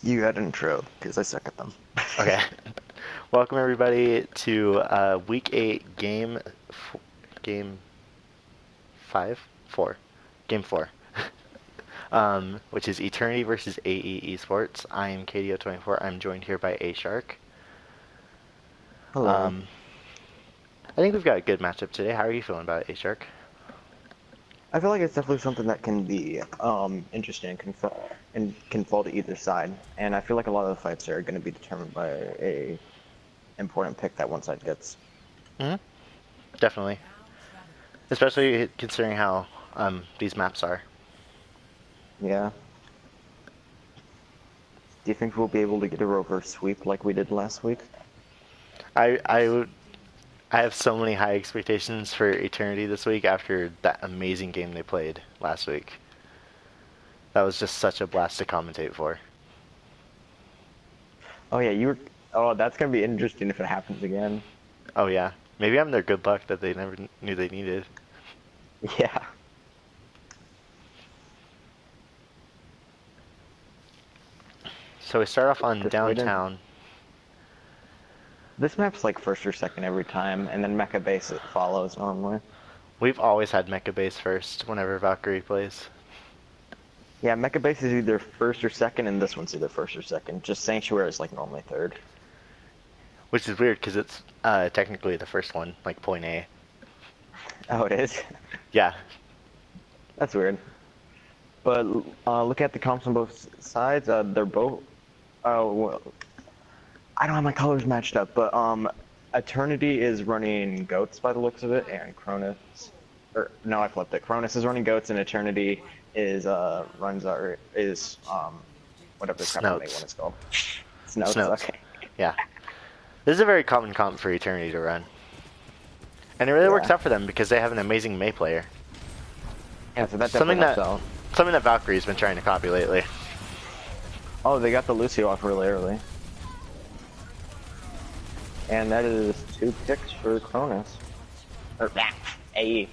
You had an intro, because I suck at them. Okay. Welcome everybody to week 8 game 5 4 game 4 which is Eternity versus AE Esports. I am KDO24. I'm joined here by A Shark. Hello. Um, I think we've got a good matchup today. How are you feeling about it, A Shark? I feel like it's definitely something that can be interesting and can fall to either side. And I feel like a lot of the fights are going to be determined by a important pick that one side gets. Hmm. Definitely, especially considering how these maps are. Yeah. Do you think we'll be able to get a reverse sweep like we did last week? I I have so many high expectations for Eternity this week after that amazing game they played last week. That was just such a blast to commentate for. Oh yeah, you were. Oh, that's gonna be interesting if it happens again. Oh yeah, maybe I'm their good luck that they never knew they needed. Yeah. So we start off on Just waiting. downtown. This map's like first or second every time, and then Mecha Base it follows normally. We've always had Mecha Base first whenever Valkyrie plays, Yeah, Mecha Base is either first or second, and this one's either first or second. Just Sanctuary is like normally third. which is weird because it's technically the first one, like point A. Oh, it is? Yeah. That's weird. But look at the comps on both sides. They're both. Oh, well, I don't have my colors matched up, but Eternity is running goats by the looks of it, and Cronus. Or no, I flipped it. Cronus is running goats, and Eternity is runs our is whatever the crap one Snoats. is called. Snows. Snoats. Okay. Yeah. This is a very common comp for Eternity to run. And it really works Yeah. out for them because they have an amazing Mei player. Yeah. So that Something definitely helps that out. something that Valkyrie's been trying to copy lately. Oh, they got the Lucio off really early. And that is 2 picks for Cronus. Or, AE.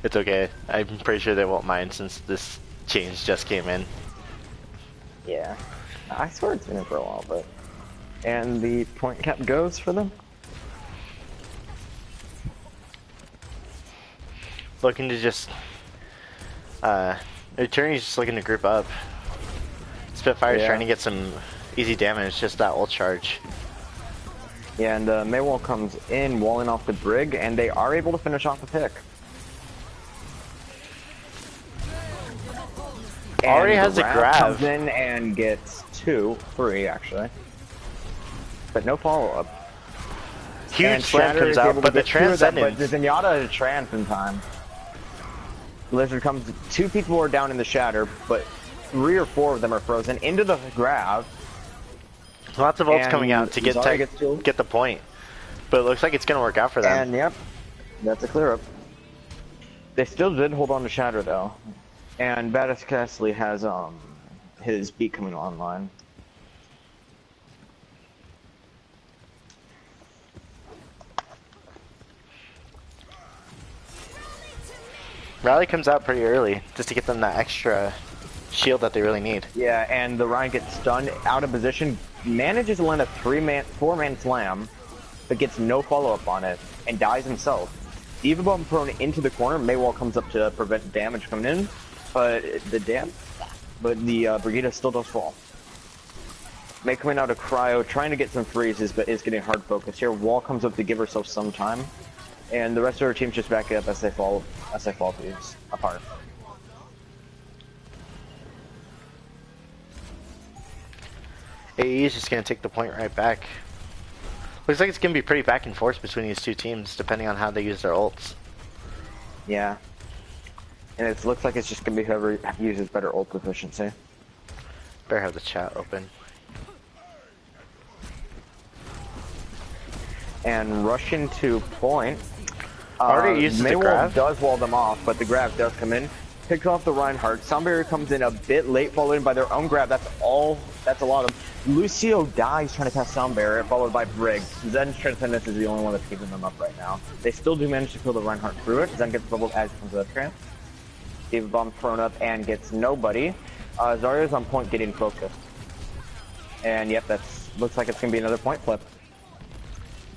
It's okay. I'm pretty sure they won't mind since this change just came in. Yeah. I swear it's been in for a while, but... And the point cap goes for them? Looking to just... Eternity's just looking to group up. Spitfire's Yeah. trying to get some easy damage, just that ult charge. Yeah, and Maywall comes in, walling off the Brig, and they are able to finish off the pick. Already And has a Raph grab. comes in and gets 2, 3 actually. But no follow-up. Huge And slam Shatter comes is out, able but to the get 2 of them, but Transcendence... the Zenyatta trans in time. Blizzard comes, 2 people are down in the Shatter, but 3 or 4 of them are frozen into the grab. Lots of ults And coming out to Zarya gets killed. get the point. But it looks like it's going to work out for them. And yep, that's a clear up. They still did hold on to Shatter though. And Badass Castley has his beat coming online. Rally comes out pretty early, just to get them that extra shield that they really need. Yeah, and the Ryan gets stunned out of position, manages to land a 4-man slam, but gets no follow-up on it, and dies himself. Diva Bomb prone into the corner, Maywall comes up to prevent damage coming in, but the Brigitte still does fall. May coming out of Cryo, trying to get some freezes, but is getting hard focus here. Wall comes up to give herself some time, and the rest of her team's just back up as they fall these apart. AE is just going to take the point right back. Looks like it's going to be pretty back and forth between these two teams, depending on how they use their ults. Yeah. And it looks like it's just going to be whoever uses better ult efficiency. Better have the chat open. And rushing to point. Already uses the Maywall grab. does wall them off, but the grab does come in. Picks off the Reinhardt. Soundbarrier comes in a bit late, followed in by their own grab. That's a lot of... Lucio dies trying to cast Soundbarrier, followed by Brig. Zen's Transcendence is the only one that's keeping them up right now. They still do manage to kill the Reinhardt through it. Zen gets bubbled as he comes to the trance. Diva Bomb thrown up and gets nobody. Zarya's on point getting focused. And yep, looks like it's going to be another point flip.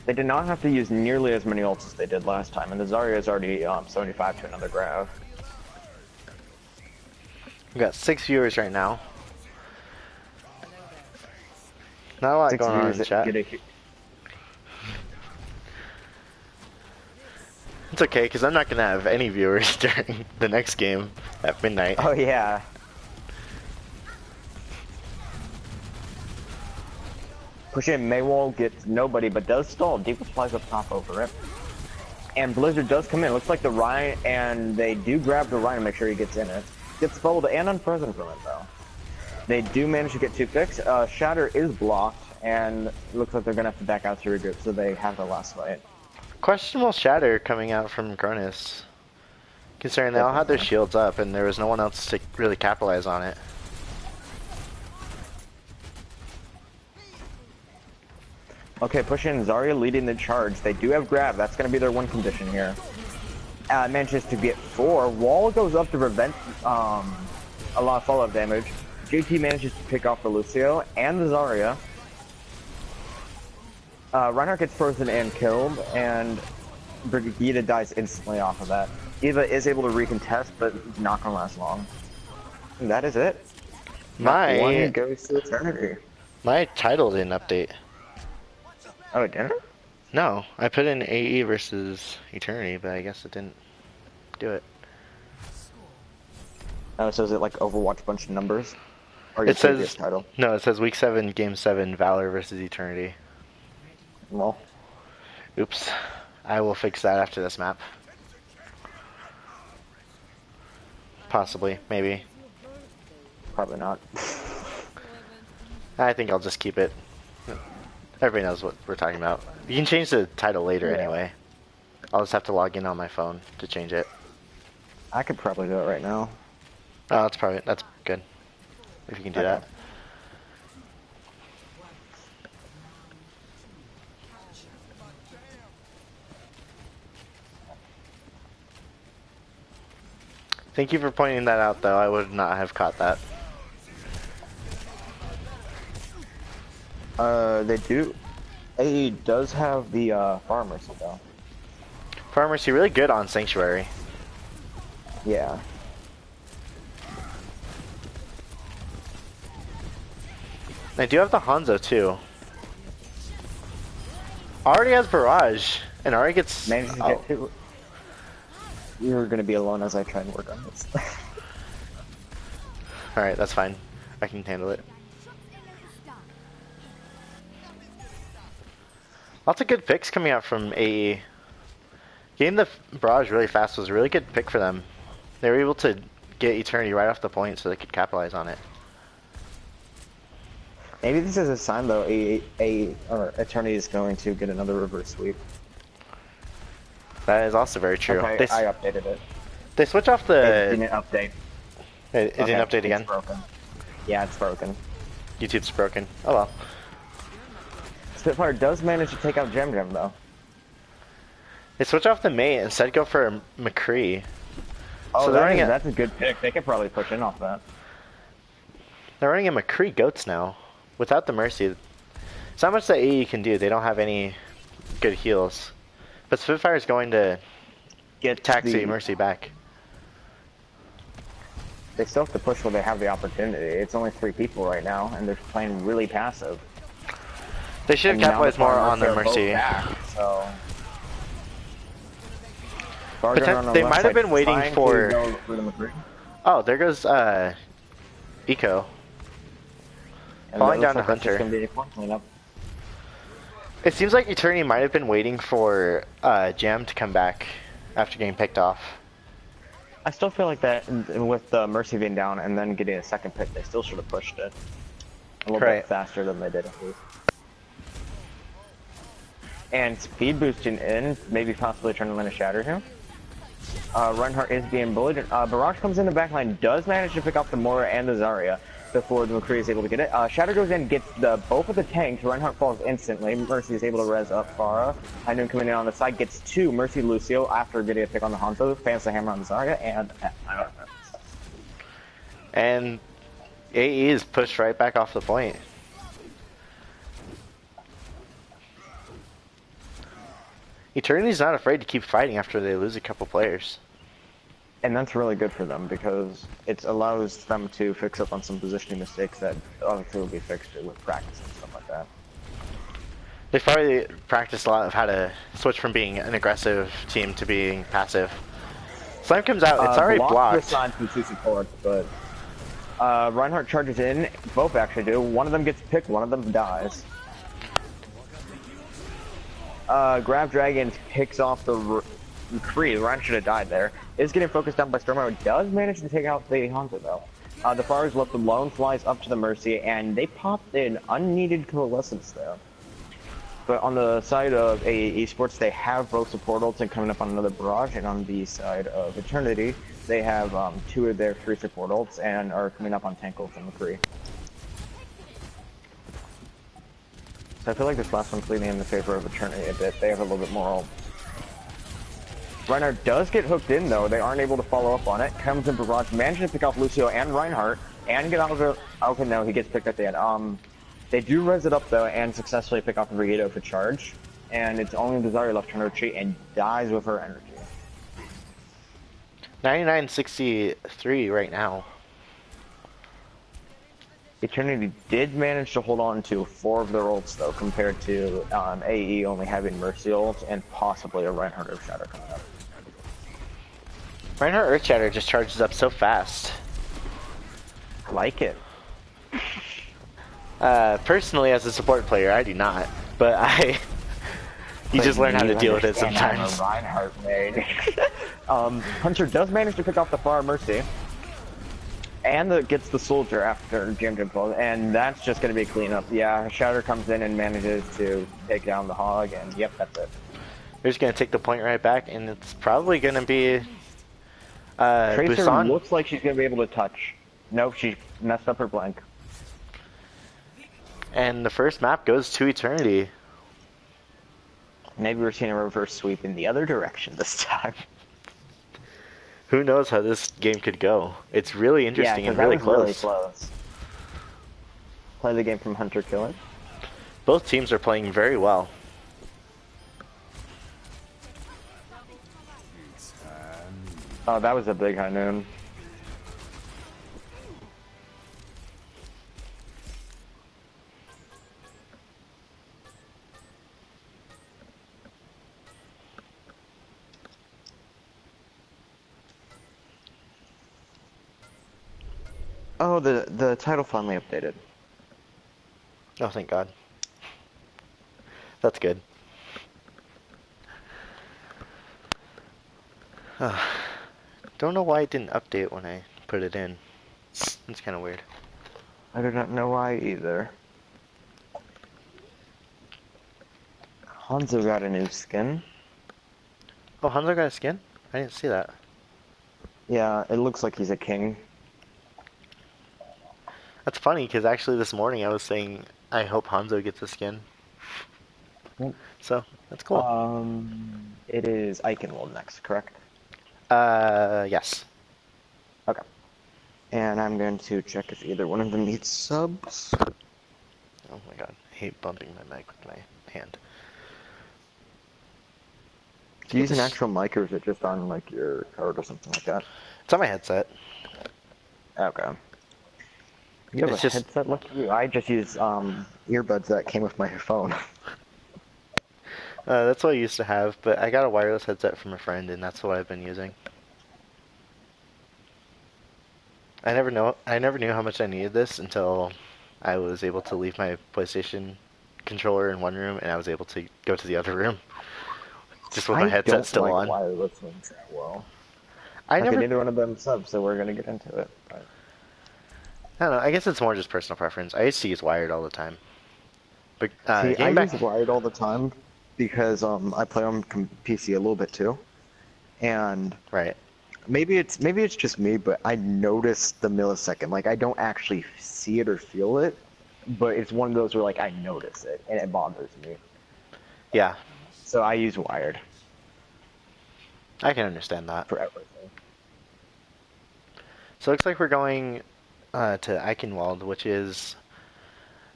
They did not have to use nearly as many ults as they did last time, and the Zarya is already 75 to another grab. We got 6 viewers right now. Not a lot 6 going on in the chat. It's okay, because I'm not going to have any viewers during the next game at midnight. Oh yeah. Push in, Maywall gets nobody, but does stall. D.Va flies up top over it. And Blizzard does come in. Looks like the Ryan, and they do grab the Ryan to make sure he gets in it. Gets folded and unfrozen from it, though. They do manage to get 2 picks. Shatter is blocked, and looks like they're going to have to back out to regroup, so they have the last fight. Questionable Shatter coming out from Cronus. Considering they all had their shields up, and there was no one else to really capitalize on it. Okay, push in. Zarya leading the charge. They do have grab. That's going to be their win condition here. Manages to get 4. Wall goes up to prevent a lot of follow-up damage. JT manages to pick off the Lucio and the Zarya. Reinhardt gets frozen and killed, and Brigida dies instantly off of that. Eva is able to recontest, but not going to last long. And that is it. One goes to eternity. My title didn't update. Oh, it didn't? No, I put in AE versus Eternity, but I guess it didn't do it. Oh, so is it like Overwatch bunch of numbers? Or It says previous title? No, it says Week 7, Game 7, Valor versus Eternity. Well, Oops. I will fix that after this map. Possibly, maybe. probably not. I think I'll just keep it. Everybody knows what we're talking about. You can change the title later anyway. I'll just have to log in on my phone to change it. I could probably do it right now. Oh, that's good. If you can do that. Thank you for pointing that out, though. I would not have caught that. They do. AE does have the farmers though. Farmers, you're really good on Sanctuary. Yeah. I do have the Hanzo too. Already has Barrage, and already gets. Managed to get 2. You're gonna be alone as I try and work on this. Alright, that's fine. I can handle it. Lots of good picks coming out from AE. Getting the Barrage really fast was a really good pick for them. They were able to get Eternity right off the point so they could capitalize on it. Maybe this is a sign though, or Eternity is going to get another reverse sweep. That is also very true. Okay, I updated it. They switch off the... It didn't update. It didn't update again? It's broken. Yeah, it's broken. YouTube's broken. Oh well. Spitfire does manage to take out Gem though. They switch off the mate, instead go for McCree. Oh, so that's a good pick. They could probably push in off that. They're running a McCree Goats now. Without the Mercy. It's not much that AE can do. They don't have any good heals. But Spitfire is going to get Taxi Mercy back. They still have to push when they have the opportunity. It's only 3 people right now, and they're playing really passive. They should have capitalized more on their Mercy. Back, so. They might have been waiting for... Oh, there goes Eco. Falling down to Hunter. It seems like Eternity might have been waiting for Jam to come back after getting picked off. I still feel like that with the Mercy being down and then getting a second pick, they still should have pushed it a little bit faster than they did at least. And speed boosting in, maybe possibly trying to land a Shatter here. Reinhardt is being bullied. Barrage comes in the backline, does manage to pick up the Mora and the Zarya before the McCree is able to get it. Shatter goes in, gets both of the tanks. Reinhardt falls instantly. Mercy is able to res up Farah. Hynun coming in on the side, gets 2. Mercy Lucio after getting a pick on the Hanzo, fans the hammer on the Zarya, and... AE is pushed right back off the point. Eternity's not afraid to keep fighting after they lose a couple players. And that's really good for them because it allows them to fix up on some positioning mistakes that obviously will be fixed with practice and stuff like that. They've probably practiced a lot of how to switch from being an aggressive team to being passive. Slime comes out, it's already blocked. Assigned from two supports, but Reinhardt charges in, both actually do. One of them gets picked, one of them dies. Grab Dragons picks off the McCree. Ryan should have died there. Is getting focused down by Stormo. Does manage to take out the Hanzo though. The Far is left alone, flies up to the Mercy, and they popped in unneeded coalescence there. But on the side of Esports, they have both support ults and coming up on another barrage, and on the side of Eternity, they have 2 of their 3 support ults and are coming up on tank ults and McCree. So I feel like this last one's leaning in the favor of Eternity a bit. They have a little bit more ult. Reinhardt does get hooked in though. They aren't able to follow up on it. Comes in barrage, manages to pick off Lucio and Reinhardt, and get out of it. Okay, no, he gets picked at the end. They do res it up though and successfully pick off Brigido for charge. And it's only Desire left to retreat and dies with her energy. 99-63 right now. Eternity did manage to hold on to 4 of their ults though, compared to AE only having Mercy ult and possibly a Reinhardt Earthshatter coming up. Reinhardt Earthshatter just charges up so fast. I like it. Personally, as a support player, I do not, but you just learn how to deal with it sometimes. Reinhardt made. Hunter does manage to pick off the Far Mercy, and gets the Soldier after Jim falls, and that's just going to be cleanup. Yeah, Shatter comes in and manages to take down the Hog, and yep, that's it. They're just going to take the point right back, and it's probably going to be Tracer Busan. looks like she's going to be able to touch. Nope, she messed up her blank. And the first map goes to Eternity. Maybe we're seeing a reverse sweep in the other direction this time. Who knows how this game could go? It's really interesting and really close. Really close. Play the game from Hunter Killer. Both teams are playing very well. Oh, that was a big high noon. Oh, the title finally updated. Oh, thank God. That's good. Don't know why it didn't update when I put it in. It's kind of weird. I do not know why either. Hanzo got a new skin. Oh, Hanzo got a skin? I didn't see that. Yeah, it looks like he's a king. That's funny, because actually this morning I was saying I hope Hanzo gets a skin. Yep. So, that's cool. It is Eichenwald next, correct? Yes. Okay. And I'm going to check if either one of them needs subs. Oh my God, I hate bumping my mic with my hand. Do you use an actual mic or is it just on like your card or something like that? It's on my headset. Okay. You have a headset? Look at you. I just use earbuds that came with my phone. That's what I used to have, but I got a wireless headset from a friend, and that's what I've been using. I never knew how much I needed this until I was able to leave my PlayStation controller in one room, and I was able to go to the other room, just with my headset still on. I don't like wireless ones that well. Okay, neither one of them subs, so we're gonna get into it. But... I don't know. I guess it's more just personal preference. I used to use wired all the time. But I use wired all the time because I play on PC a little bit too, and right. Maybe it's just me, but I notice the millisecond. Like I don't actually see it or feel it, but it's one of those where like I notice it and it bothers me. Yeah. So I use wired. I can understand that. For everything. So it looks like we're going to Eichenwald, which is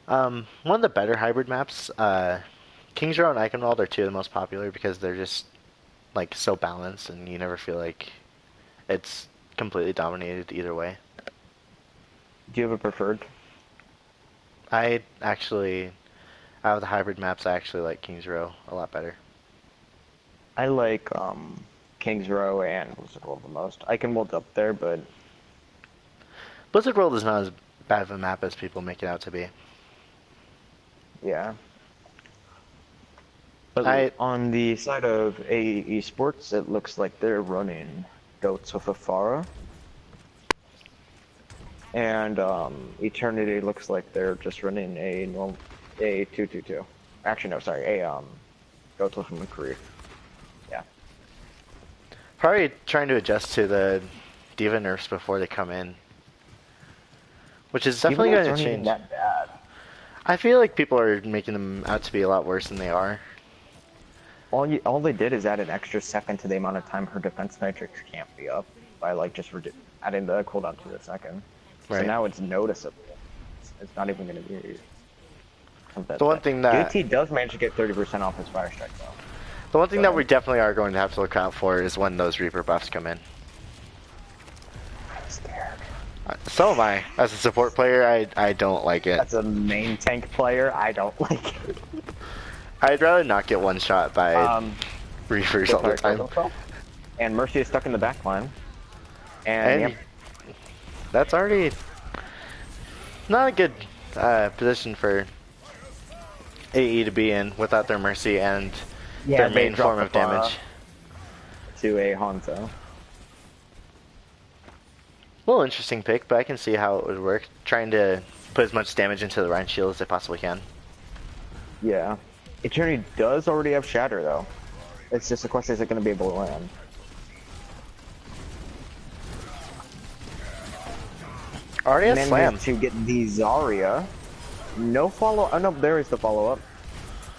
one of the better hybrid maps. Kings Row and Eichenwald are two of the most popular because they're just like so balanced, and you never feel like it's completely dominated either way. Do you have a preferred? I actually, out of the hybrid maps, I actually like Kings Row a lot better. I like Kings Row and Blizzard World the most. Eichenwald's up there, but Blizzard World is not as bad of a map as people make it out to be. yeah. But on the side of AE Esports, it looks like they're running Goats with Afara. And Eternity looks like they're just running a 222. Actually, no, sorry, a Goats with McCree. Yeah. Probably trying to adjust to the Diva nerfs before they come in, which is definitely going to change. That bad. I feel like people are making them out to be a lot worse than they are. All they did is add an extra second to the amount of time her defense matrix can't be up by like just adding the cooldown to the second. Right. So now it's noticeable. It's not even going to be. The one thing that JT does manage to get 30% off his fire strike though. The one thing that we definitely are going to have to look out for is when those Reaper buffs come in. I'm scared. So am I. As a support player, I don't like it. As a main tank player, I don't like it. I'd rather not get one shot by Reapers all the time. And Mercy is stuck in the back line. And yep. That's already not a good position for AE to be in without their Mercy and their main form of damage. To a Hanzo. A little interesting pick, but I can see how it would work. Trying to put as much damage into the Rhine shield as they possibly can. Yeah. Eternity does already have Shatter though. It's just a question, is it going to be able to land? Already has Slam. To get the Zarya. No follow. Oh no, there is the follow up.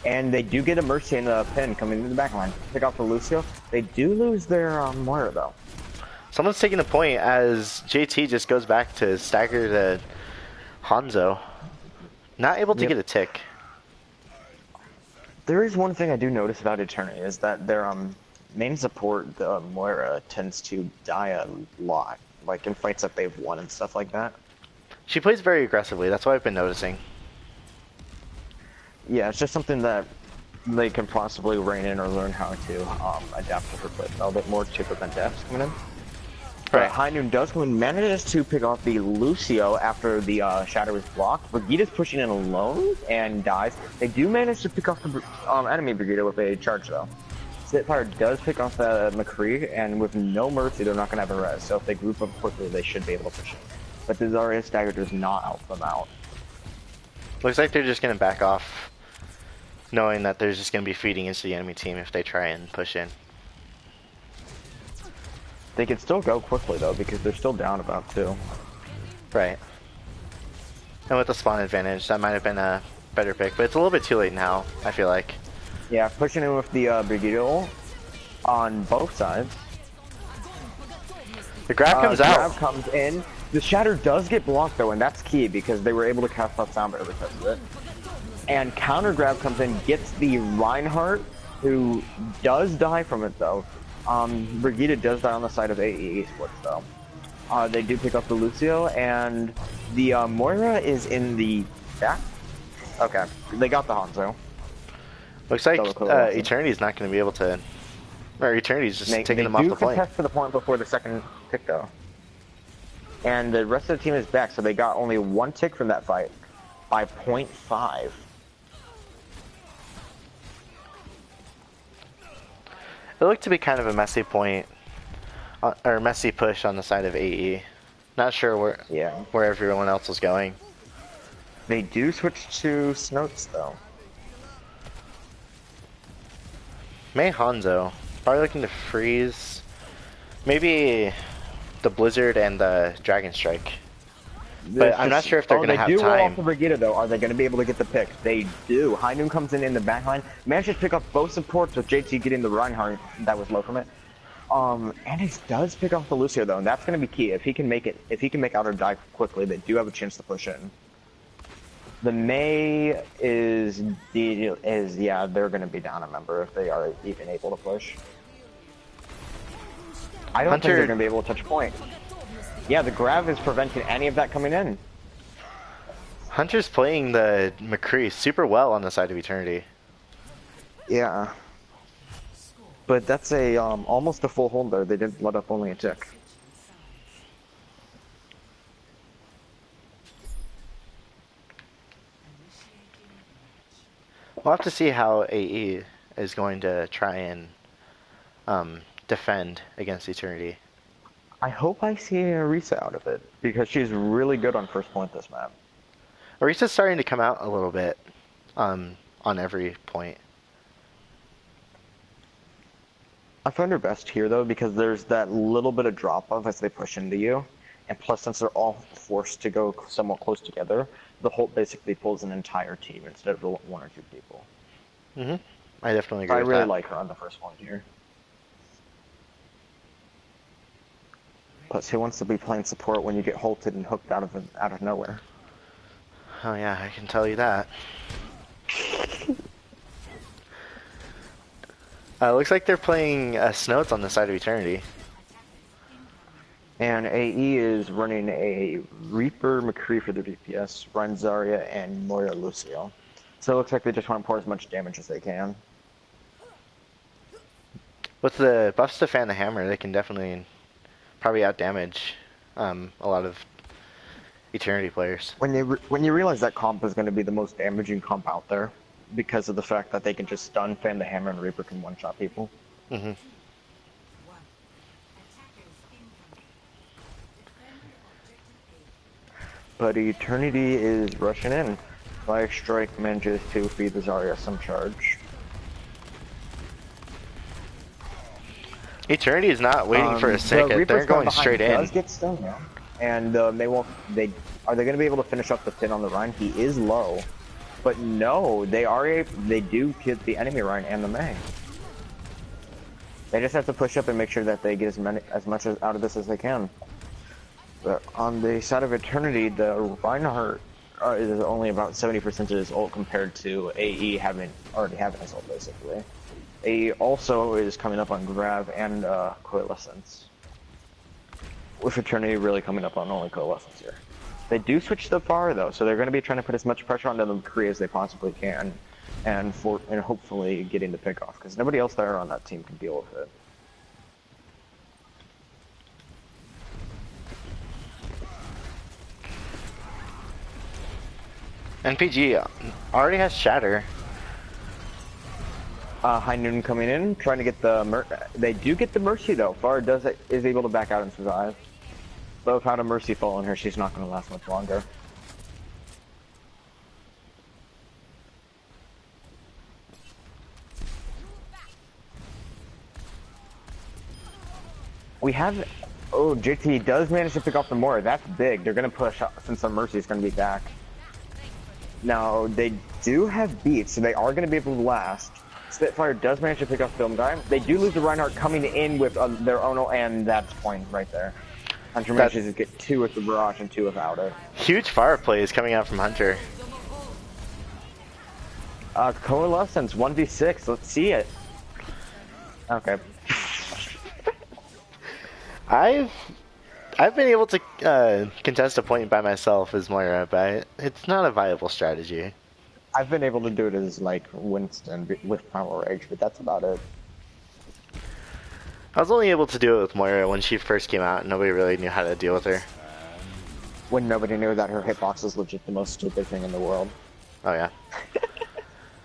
And they do get a Mercy and a pin coming into the backline. Pick off the Lucio. They do lose their Moira though. Someone's taking a point as JT just goes back to stagger the Hanzo. Not able to get a tick. There is one thing I do notice about Eternity is that their main support, the Moira, tends to die a lot. Like in fights that they've won and stuff like that. She plays very aggressively, that's what I've been noticing. Yeah, it's just something that they can possibly rein in or learn how to adapt to her playstyle a bit more to prevent deaths coming in. Right. High Noon does come and manages to pick off the Lucio after the Shadow is blocked. Brigida's pushing in alone and dies. They do manage to pick off the enemy Brigida with a charge though. Spitfire does pick off the McCree, and with no Mercy, they're not going to have a res. So if they group up quickly, they should be able to push it. But the Zarya stagger does not help them out. Looks like they're just going to back off, knowing that they're just going to be feeding into the enemy team if they try and push in. They can still go quickly though, because they're still down about 2. Right. And with the spawn advantage, that might have been a better pick, but it's a little bit too late now, I feel like. Yeah, pushing in with the Brigida ult on both sides. The grab comes out. Grab comes in. The Shatter does get blocked though, and that's key because they were able to cast off Sound Barrier because of it. And counter grab comes in, gets the Reinhardt, who does die from it though. Brigida does die on the side of AE Esports though. They do pick up the Lucio, and the Moira is in the back. Okay, they got the Hanzo. Looks like Eternity's not going to be able to, or Eternity's just taking them off the point. They do contest for the point before the second tick though. And the rest of the team is back, so they got only 1 tick from that fight by 0.5. It looked to be kind of a messy point, or messy push on the side of AE. Not sure where everyone else was going. They do switch to Snoats though. Mei Hanzo, probably looking to freeze. Maybe the Blizzard and the Dragon Strike. But I'm not sure if they're going to have time. They do roll off the Brigida though. Are they going to be able to get the pick? They do. High Noon comes in the backline. Manages to pick up both supports with JT getting the Reinhardt that was low from it. And it does pick off the Lucio though, and that's going to be key. If he can make it, if he can make Outer die quickly, they do have a chance to push in. The Mei yeah, they're going to be down a member if they are even able to push. I don't think they're going to be able to touch point. Yeah, the Grav is preventing any of that coming in. Hunter's playing the McCree super well on the side of Eternity. Yeah. But that's a almost a full hold there. They didn't let up only a tick. We'll have to see how AE is going to try and defend against Eternity. I hope I see a Orisa out of it, because she's really good on first point this map. Orisa's starting to come out a little bit on every point. I find her best here though, because there's that little bit of drop off as they push into you, and plus since they're all forced to go somewhat close together, the Holt basically pulls an entire team instead of one or two people. I definitely agree with that. I really like her on the first one here. Plus, who wants to be playing support when you get holted and hooked out of nowhere? Oh yeah, I can tell you that. Looks like they're playing Snows on the side of Eternity. And AE is running a Reaper McCree for the DPS, Run Zarya, and Moira Lucio. So it looks like they just want to pour as much damage as they can. With the buffs to Fan the Hammer, they can definitely probably outdamage a lot of Eternity players. When you realize that comp is going to be the most damaging comp out there, because of the fact that they can just stun, Fan the Hammer, and Reaper can one-shot people. But Eternity is rushing in. Fire Strike manages to feed the Zarya some charge. Eternity is not waiting for a second. They're going straight in. Does get stunned now. And are they going to be able to finish up the pin on the Rhine? He is low. But no, they do hit the enemy Rhine and the Mei. They just have to push up and make sure that they get as much out of this as they can. But on the side of Eternity, the Reinhardt is only about 70% of his ult compared to AE already having his ult, basically. AE also is coming up on Grav and Coalescence. With Eternity really coming up on only Coalescence here. They do switch the far though, so they're going to be trying to put as much pressure onto the McCree as they possibly can, and hopefully getting the pick off, because nobody else there on that team can deal with it. NPG already has Shatter. High Noon coming in, trying to get the they do get the Mercy though. Far is able to back out and survive. But without a Mercy fall on her, she's not going to last much longer. We have... Oh, JT does manage to pick off the Moira. That's big. They're going to push since the Mercy is going to be back. Now, they do have beats, so they are going to be able to last. Spitfire does manage to pick up Film Guy. They do lose the Reinhardt coming in with their own, and that's point right there. Hunter manages to get 2 with the Barrage and 2 without it. Huge fire plays coming out from Hunter. Coalescence 1v6. Let's see it. Okay. I've been able to contest a point by myself as Moira, but it's not a viable strategy. I've been able to do it as like Winston with Power Rage, but that's about it. I was only able to do it with Moira when she first came out and nobody really knew how to deal with her. When nobody knew that her hitbox was legit the most stupid thing in the world. Oh yeah.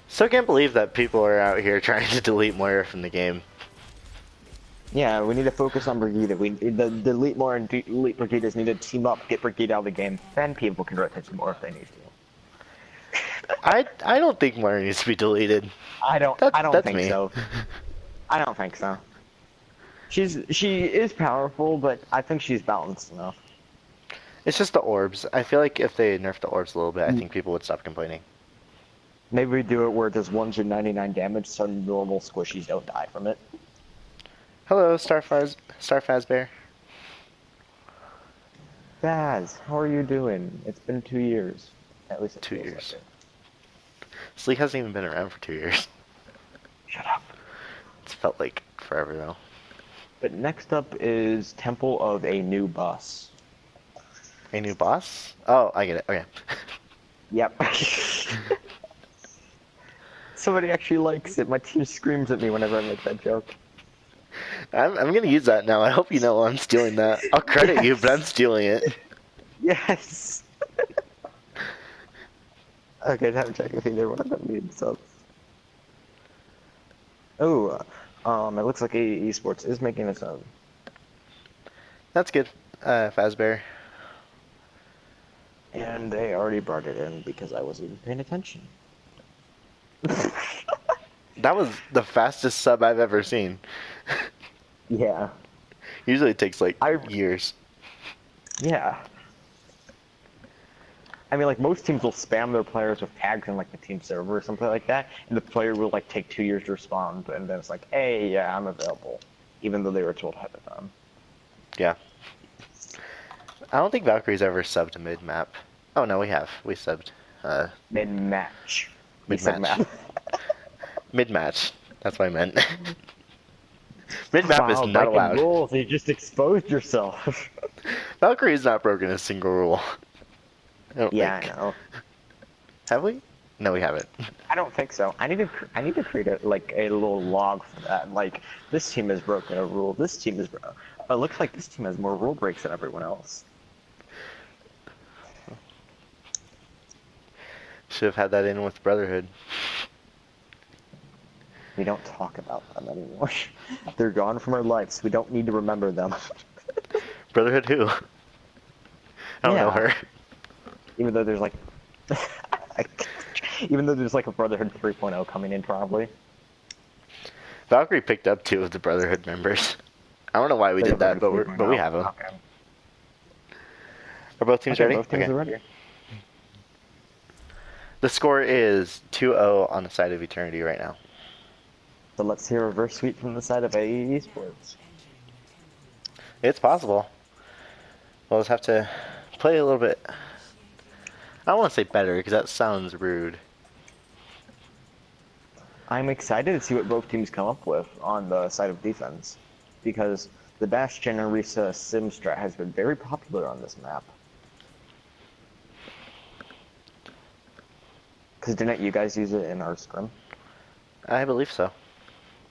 Still can't believe that people are out here trying to delete Moira from the game. Yeah, we need to focus on Brigida. The delete Moira and delete Brigidas need to team up, get Brigida out of the game. Then people can rotate some more if they need to. I don't think Moira needs to be deleted. I don't think so. I don't think so. She is powerful, but I think she's balanced enough. It's just the orbs. I feel like if they nerfed the orbs a little bit, I think people would stop complaining. Maybe we do it where it does 199 damage so normal squishies don't die from it. Hello, Starfazbear. Baz, how are you doing? It's been 2 years. At least it 2 feels years. like it. This league hasn't even been around for 2 years. Shut up. It's felt like forever though. But next up is Temple of a New Boss. A new boss? Oh, I get it. Okay. Yep. Somebody actually likes it. My team screams at me whenever I make that joke. I'm gonna use that now. I hope you know I'm stealing that. I'll credit you, but I'm stealing it. Yes. Okay, time to check if either one of them needs subs. Oh, it looks like Esports is making a sub. That's good, Fazbear. And they already brought it in because I wasn't even paying attention. That was the fastest sub I've ever seen. Yeah. Usually it takes like years. Yeah. I mean, like, most teams will spam their players with tags in, like, the team server or something like that, and the player will, like, take 2 years to respond, and then it's like, hey, yeah, I'm available, even though they were told ahead of time. Yeah. I don't think Valkyrie's ever subbed to mid-map. Oh, no, we have. We subbed. Mid-match. Mid-match. Mid-match. That's what I meant. Mid-map is Wow, not breaking allowed. rules, you just exposed yourself. Valkyrie's not broken a single rule. I don't Yeah, think. I know. Have we? No, we haven't. I don't think so. I need to create a little log for that. Like, this team has broken a rule. This team is. It looks like this team has more rule breaks than everyone else. Should have had that in with Brotherhood. We don't talk about them anymore. They're gone from our lives. We don't need to remember them. Brotherhood who? I don't know her. Even though there's like, even though there's like a Brotherhood 3.0 coming in probably. Valkyrie picked up 2 of the Brotherhood members. I don't know why we did that, but we have them. Okay. Are both teams ready? Both teams are ready. The score is 2-0 on the side of Eternity right now. So let's hear a reverse sweep from the side of AE Esports. It's possible. We'll just have to play a little bit. I don't want to say better because that sounds rude. I'm excited to see what both teams come up with on the side of defense, because the Bastion and Risa Sim strat has been very popular on this map. Because didn't you guys use it in our scrim? I believe so.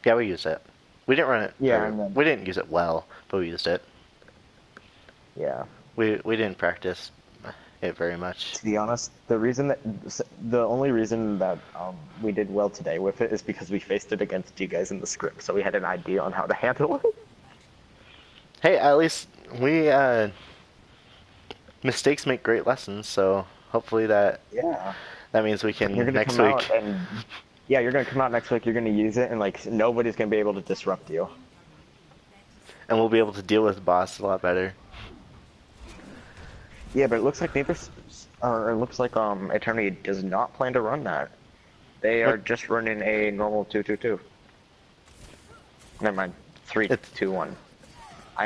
Yeah, we used it. We didn't run it. Yeah, we didn't use it well, but we used it. Yeah. We didn't practice it very much. To be honest, the only reason that we did well today with it is because we faced it against you guys in the script, so we had an idea on how to handle it. Hey, at least we mistakes make great lessons, so hopefully that means we can next week. Yeah, you're gonna come out next week. You're gonna use it, and like nobody's gonna be able to disrupt you. And we'll be able to deal with the boss a lot better. Yeah, but it looks like Eternity does not plan to run that. They are just running a normal 2-2-2. Never mind, 3-2-1.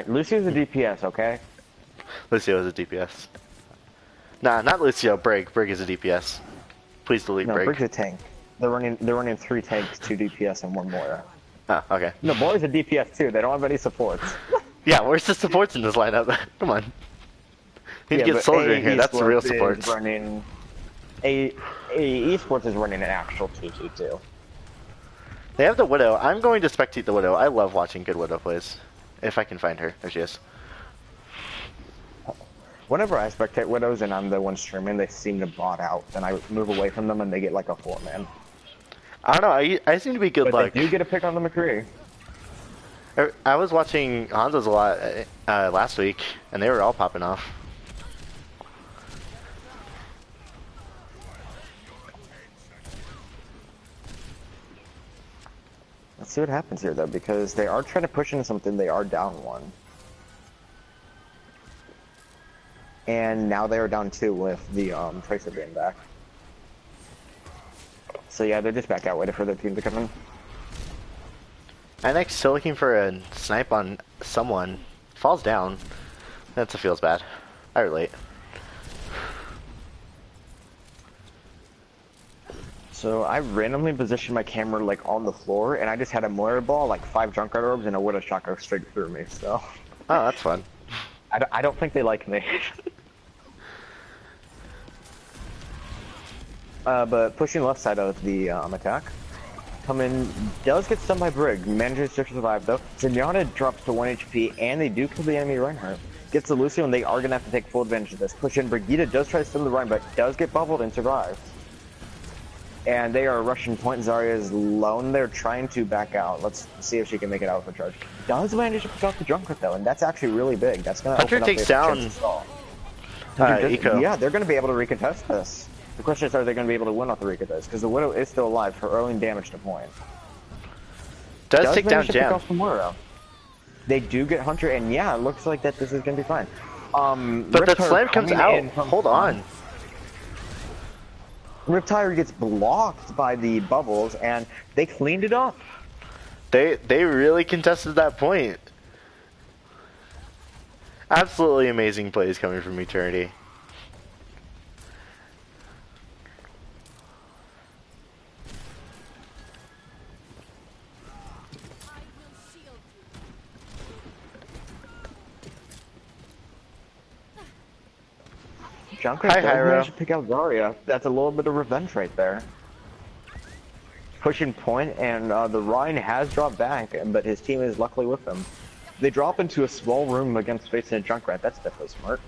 Lucio's a DPS, okay? Lucio is a DPS. Nah, not Lucio. Brig. Brig is a DPS. Please delete Brig. No, Brig's a tank. They're running 3 tanks, 2 DPS, and 1 Moira. Oh, okay. No, Moira's a DPS too. They don't have any supports. Yeah, where's the supports in this lineup? Come on. Need to get Soldier in here. That's the real supports. Esports is running an actual 2-2-2. They have the Widow. I'm going to spectate the Widow. I love watching good Widow plays. If I can find her. There she is. Whenever I spectate Widows and I'm the one streaming, they seem to bot out. Then I move away from them and they get like a 4-man. I don't know. I seem to be good luck. But they do get a pick on the McCree. I was watching Hanzo's a lot last week, and they were all popping off. Let's see what happens here, though, because they are trying to push into something. They are down 1. And now they are down 2 with the Tracer being back. So yeah, they're just back out waiting for their team to come in. Annex still looking for a snipe on someone. Falls down. That feels bad. I relate. So I randomly positioned my camera like on the floor, and I just had a Moira ball, like 5 Junkrat orbs, and a Widow shot go straight through me. So. Oh, that's fun. I don't think they like me. But pushing left side of the attack. Coming, does get stunned by Brig, manages to survive though. Zenyatta drops to 1 HP, and they do kill the enemy Reinhardt. Gets the Lucio, and they are going to have to take full advantage of this. Push in, Brigitte does try to stun the Rein, but does get bubbled and survives. And they are rushing point. Zarya is lone. They're trying to back out. Let's see if she can make it out of a charge. Does manage to pick out the Junkrat though, and that's actually really big. That's going to Hunter takes down Eco. Yeah, they're going to be able to recontest this. The question is, are they going to be able to win off the recontest? Because the Widow is still alive for early damage to point. Does take down Jam. Pick off the Moira. They do get Hunter, and yeah, it looks like that this is going to be fine. But the slam comes out. Hold on. Riptire gets blocked by the bubbles, and they cleaned it up. They really contested that point. Absolutely amazing plays coming from Eternity. Junkrat does manage to pick out Zarya. That's a little bit of revenge right there. Pushing point, and the Rhine has dropped back, but his team is luckily with them. They drop into a small room against facing a Junkrat. That's definitely smart.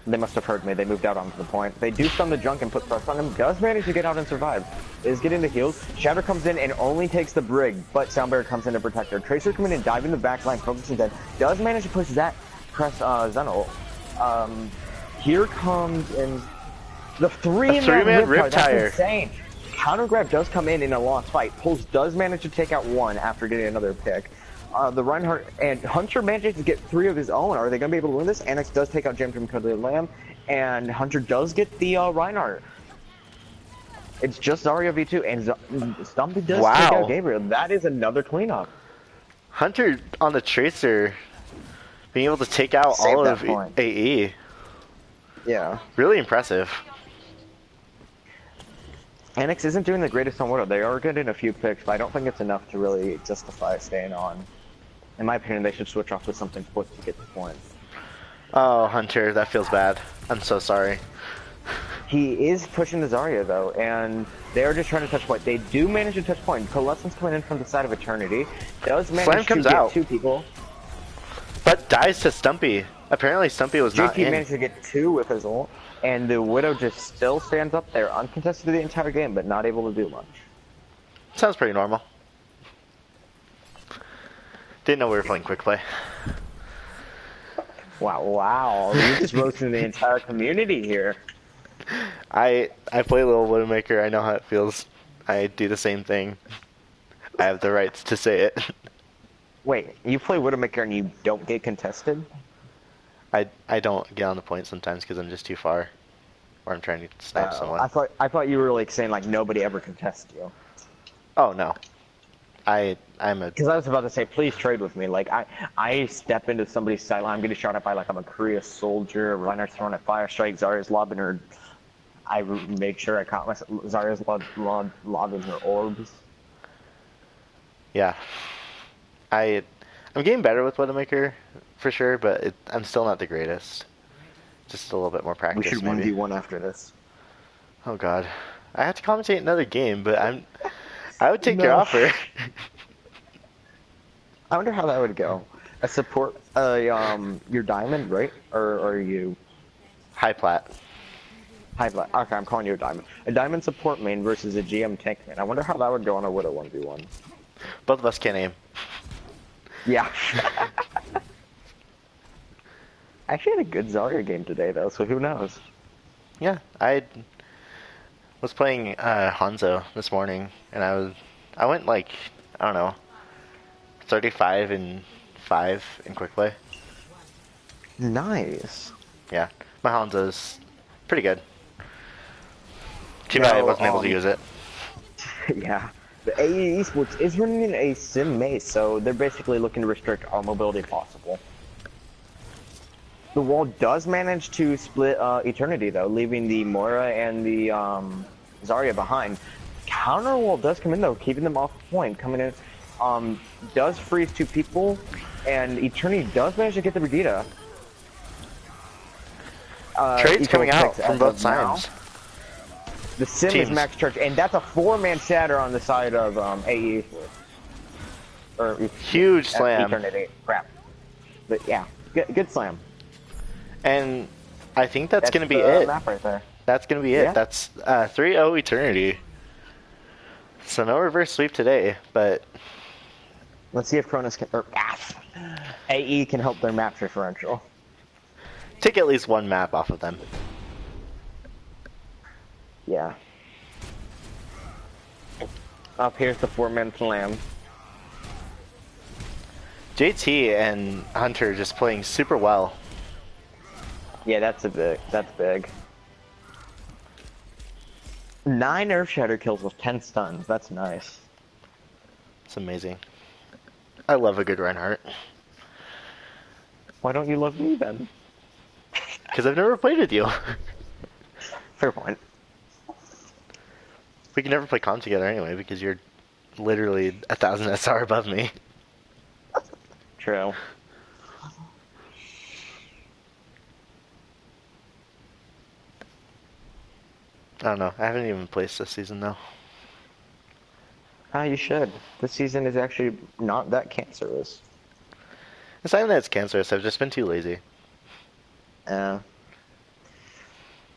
They must have heard me. They moved out onto the point. They do stun the Junk and put pressure on him. Does manage to get out and survive. Is getting the heals. Shatter comes in and only takes the Brig, but Soundbearer comes in to protect her. Tracer coming in, diving the backline, focusing dead. Does manage to push that press Zenol. Here comes in the three-man Riptire. That's insane. Counter grab does come in a lost fight. Pulse does manage to take out one after getting another pick. The Reinhardt and Hunter manages to get 3 of his own. Are they going to be able to win this? Annex does take out Jam from the Lamb, and Hunter does get the Reinhardt. It's just Zarya v2, and Stumpy does take out Gabriel. That is another cleanup. Hunter on the Tracer being able to take out all of AE. Yeah. Really impressive. Annex isn't doing the greatest on Widow. They are getting a few picks, but I don't think it's enough to really justify staying on. In my opinion, they should switch off to something quick to get the point. Oh, Hunter, that feels bad. I'm so sorry. He is pushing the Zarya, though, and they're just trying to touch point. They do manage to touch point. Coalescence coming in from the side of Eternity. Does manage to get 2 people. But dies to Stumpy. Apparently Stumpy was not in. JT managed to get 2 with his ult, and the Widow just still stands up there, uncontested the entire game, but not able to do much. Sounds pretty normal. Didn't know we were playing quick play. Wow, you just roasting the entire community here. I play Little Widowmaker, I know how it feels. I do the same thing. I have the rights to say it. Wait, you play Widowmaker and you don't get contested? I don't get on the point sometimes because I'm just too far. Or I'm trying to snipe someone. I thought you were like saying like nobody ever contests you. Oh no. I'm a... Because I was about to say, please trade with me. Like, I step into somebody's sideline, I'm getting shot at by, like, I'm a Korea soldier, Reinhardt's throwing a fire strike, Zarya's lobbing her... I made sure I caught myself, Zarya's lobbing her orbs. Yeah. I'm getting better with Widowmaker, for sure, but I'm still not the greatest. Just a little bit more practice, We should maybe. 1v1 after this. Oh god. I have to commentate another game, but I would take your offer. I wonder how that would go. A support, your diamond, right? Or are you... High plat. High plat. Okay, I'm calling you a diamond. A diamond support main versus a GM tank main. I wonder how that would go on a Widow 1v1. Both of us can aim. Yeah. I actually had a good Zarya game today, though, so who knows? Yeah, I was playing Hanzo this morning, and I went like, I don't know, 35 and 5 in quick play. Nice. Yeah, my Hanzo's pretty good. Too bad I wasn't able to use it. Yeah. The AE Esports is running a sim maze, so they're basically looking to restrict all mobility possible. The wall does manage to split Eternity though, leaving the Moira and the Zarya behind. Counter wall does come in though, keeping them off point, coming in. Does freeze 2 people, and Eternity does manage to get the Brigitte. Trades coming out 6 from as both of now. sides. The sim is max charge, and that's a 4-man shatter on the side of AE. Or Huge slam. Eternity. Crap. But yeah, good slam. And I think that's going to be it. Map right there. That's going to be it. Yeah. That's 3-0 Eternity. So no reverse sweep today, but Let's see if Cronus can, or AE can help their map differential. take at least one map off of them. Yeah. Up here's the 4-man slam. JT and Hunter just playing super well. Yeah, that's big. 9 Earth Shatter kills with 10 stuns. That's nice. It's amazing. I love a good Reinhardt. Why don't you love me then? Because I've never played with you. Fair point. We can never play comp together anyway because you're literally 1,000 SR above me. True. I don't know. I haven't even placed this season though. You should. This season is actually not that cancerous. It's not even that it's cancerous. I've just been too lazy.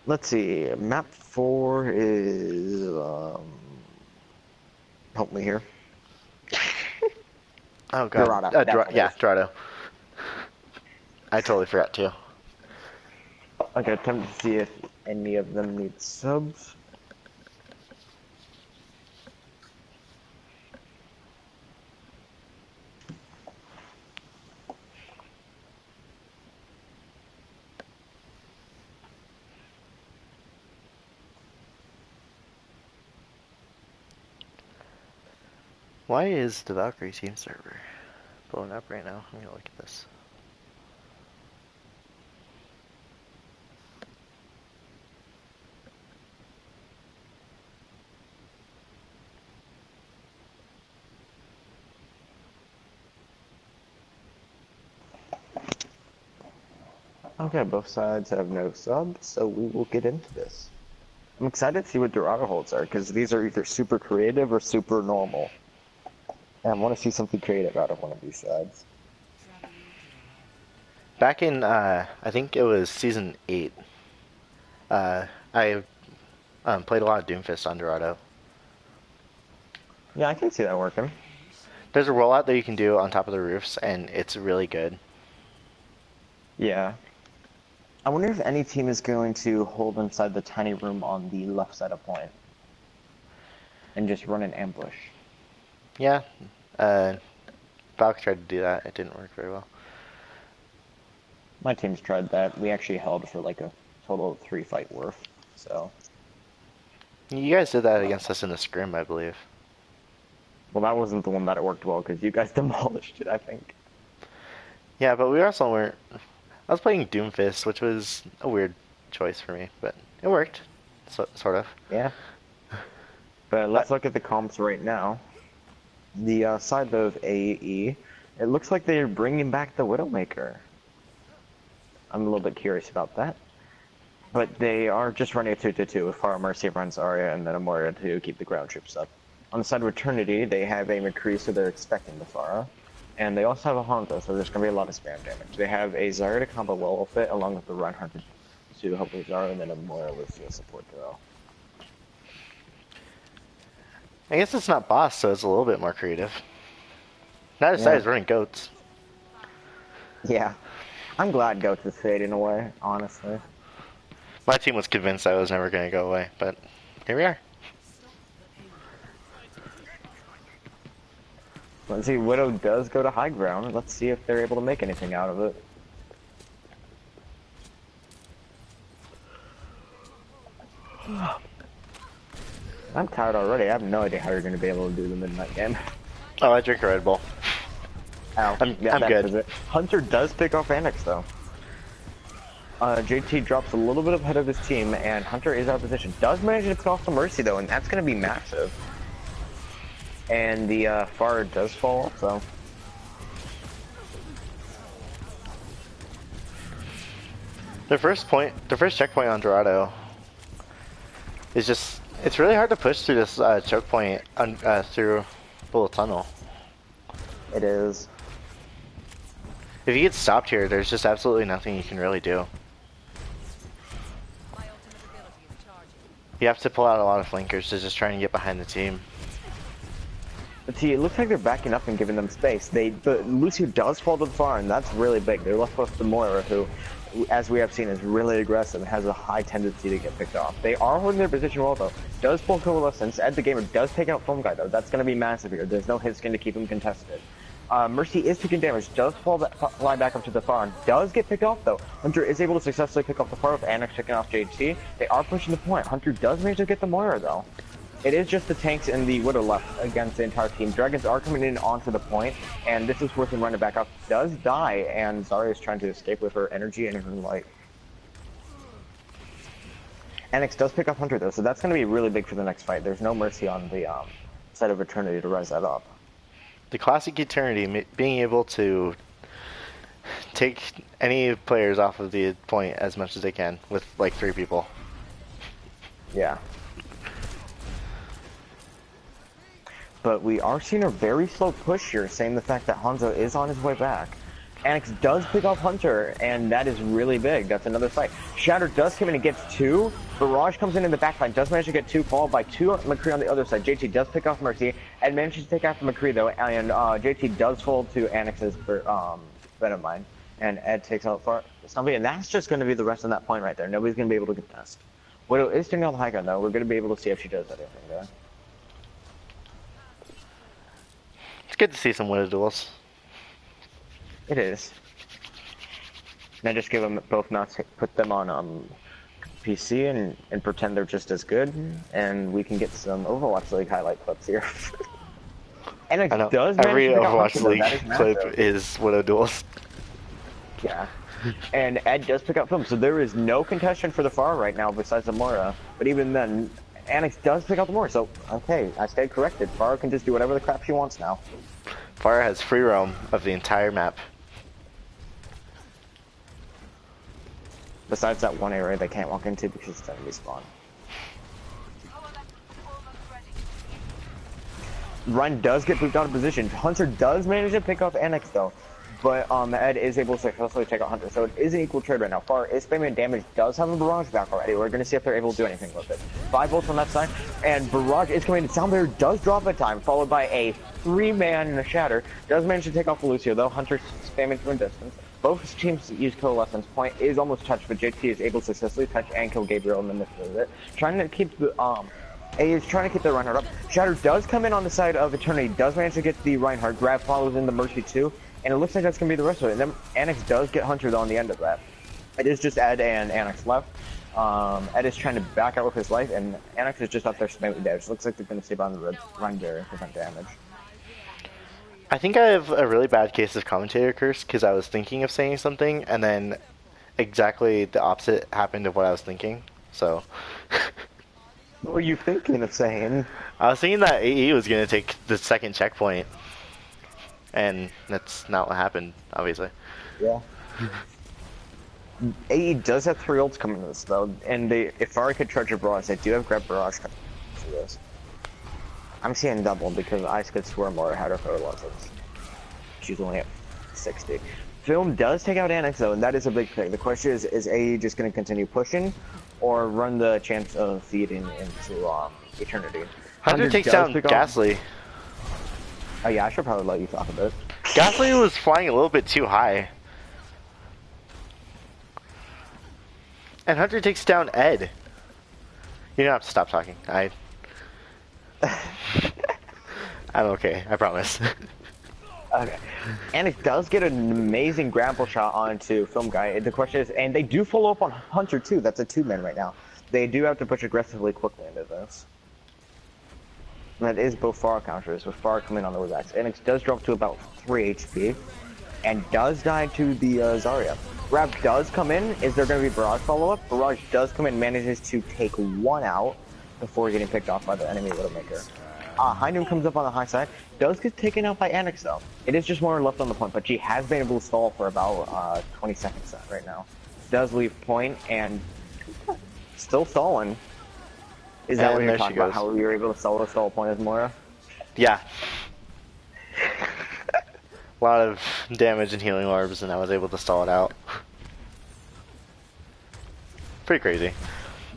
Let's see. Map 4 is help me here. Oh god. Dorado. Yeah, Dorado. I totally forgot too. Okay, time to see if any of them need subs. Why is the Valkyrie team server blowing up right now? I'm gonna look at this. Okay, both sides have no subs, so we will get into this. I'm excited to see what Dorado holds are, because these are either super creative or super normal. And I want to see something creative out of one of these sides. Back in, I think it was season 8, I played a lot of Doomfist on Dorado. Yeah, I can see that working. There's a rollout that you can do on top of the roofs, and it's really good. Yeah. I wonder if any team is going to hold inside the tiny room on the left side of point. And just run an ambush. Yeah, Valk tried to do that. It didn't work very well. My team's tried that. We actually held for like a total of 3 fight worth, so. You guys did that against us in the scrim, I believe. Well, that wasn't the one that it worked well, because you guys demolished it, I think. Yeah, but we also weren't... I was playing Doomfist, which was a weird choice for me, but it worked, sort of. Yeah. But let's look at the comps right now. The side of AE, it looks like they're bringing back the Widowmaker. I'm a little bit curious about that. But they are just running a 2-2 with Far Mercy runs Arya and then a Moira to keep the ground troops up. On the side of Eternity, they have a McCree, so they're expecting the Pharah. And they also have a Hanzo, so there's going to be a lot of spam damage. They have a Zarya to combo well with it, along with the Reinhardt to help with Zarya, and then a Moira with field support throw. I guess it's not boss, so it's a little bit more creative. Not as is running goats. Yeah. I'm glad Goats is fading away, honestly. My team was convinced I was never going to go away, but here we are. Let's see, Widow does go to high ground. Let's see if they're able to make anything out of it. I'm tired already. I have no idea how you're going to be able to do the midnight game. Oh, I drink a Red Bull. Ow. I'm that good. Is it. Hunter does pick off Annex though. JT drops a little bit ahead of his team, and Hunter is out of position. Does manage to pick off the Mercy though, and that's going to be massive. And the Far does fall, so. The first checkpoint on Dorado is just, it's really hard to push through this choke point through a little tunnel. It is. If you get stopped here, there's just absolutely nothing you can really do. You have to pull out a lot of flankers to just try and get behind the team. But see, it looks like they're backing up and giving them space. Lucio does fall to the far, and that's really big. They're left with the Moira, who, as we have seen, is really aggressive and has a high tendency to get picked off. They are holding their position well, though. Does pull Coalescence. Ed the Gamer does take out Foam Guy, though. That's going to be massive here. There's no hit skin to keep him contested. Mercy is taking damage, does fly back up to the far, and does get picked off, though. Hunter is able to successfully pick off the far with Annex picking off JT. They are pushing the point. Hunter does manage to get the Moira, though. It is just the tanks and the Widow left against the entire team. Dragons are coming in onto the point, and this is forcing running back up. Does die, and Zarya is trying to escape with her energy and her light. Annex does pick up Hunter, though, so that's going to be really big for the next fight. There's no Mercy on the side of Eternity to rise that up. The classic Eternity, being able to take any players off of the point as much as they can with like 3 people. Yeah. But we are seeing a very slow push here, saying the fact that Hanzo is on his way back. Annex does pick off Hunter, and that is really big. That's another fight. Shatter does come in and gets 2. Barrage comes in the backline, does manage to get 2, followed by 2 McCree on the other side. JT does pick off Mercy, and manages to take out McCree though, and JT does fall to Annex's Venom Mine, and Ed takes out Far Stumpy, and that's just going to be the rest of that point right there. Nobody's going to be able to contest. Widow is taking out the high ground though. We're going to be able to see if she does anything there. It's good to see some Widow duels. It is. Now just give them both mounts, put them on PC and pretend they're just as good, and we can get some Overwatch League highlight clips here. And it does every manage to Overwatch League clip is Widow duels. Yeah. And Ed does pick up film, so there is no contention for the far right now besides the Moira. But even then, Annex does pick up the Moira, so okay, I stayed corrected. Farah can just do whatever the crap she wants now. Farah has free roam of the entire map. Besides that one area they can't walk into because it's enemy spawn. Run does get moved out of position. Hunter does manage to pick off Annex though. But Ed is able to successfully take out Hunter. So it is an equal trade right now. Far is spamming damage, does have a Barrage back already. We're going to see if they're able to do anything with it. 5 volts on that side. And Barrage is coming in. Soundbarrier does drop at time, followed by a 3-man Shatter. Does manage to take off Lucio though. Hunter spamming from a distance. Both teams use Coalescence. Point is almost touched, but JT is able to successfully touch and kill Gabriel and manipulate it. Trying to keep the A is trying to keep the Reinhardt up. Shatter does come in on the side of Eternity. Does manage to get the Reinhardt. Grab follows in the Mercy too. And it looks like that's going to be the rest of it. And then Annex does get Hunter though on the end of that. It is just Ed and Annex left. Ed is trying to back out with his life, and Annex is just up there spamming damage. Looks like they're going to stay behind the Run barrier to prevent damage. I think I have a really bad case of commentator curse because I was thinking of saying something and then exactly the opposite happened of what I was thinking. So What were you thinking of saying? I was thinking that AE was going to take the second checkpoint, and that's not what happened, obviously. Yeah. AE does have 3 ults coming to this though, and if Farah could charge a Barrage, they do have grab Barrage coming to this. I'm seeing double because Ice could swear more had her for lessons. She's only at 60. Film does take out Annex though, and that is a big thing. The question is AE just going to continue pushing, or run the chance of feeding into Eternity? Hunter takes down Ghastly. Oh yeah, I should probably let you talk a bit. Ghastly was flying a little bit too high. And Hunter takes down Ed. You don't have to stop talking. I'm okay, I promise. Okay. And it does get an amazing grapple shot onto Film Guy. The question is, and they do follow up on Hunter too. That's a 2-man right now. They do have to push aggressively quickly into this. That is both far counters, with far coming on the way back. And does drop to about 3 HP, and does die to the Zarya. Grab does come in. Is there going to be Barrage follow-up? Barrage does come in, manages to take one out before getting picked off by the enemy Widowmaker. High Noon comes up on the high side. Does get taken out by Anix though. It is just more left on the point, but she has been able to stall for about 20 seconds right now. Does leave point and still stalling. Is that what you're talking about? How you're able to stall point as Moira? Yeah. A lot of damage and healing orbs, and I was able to stall it out. Pretty crazy.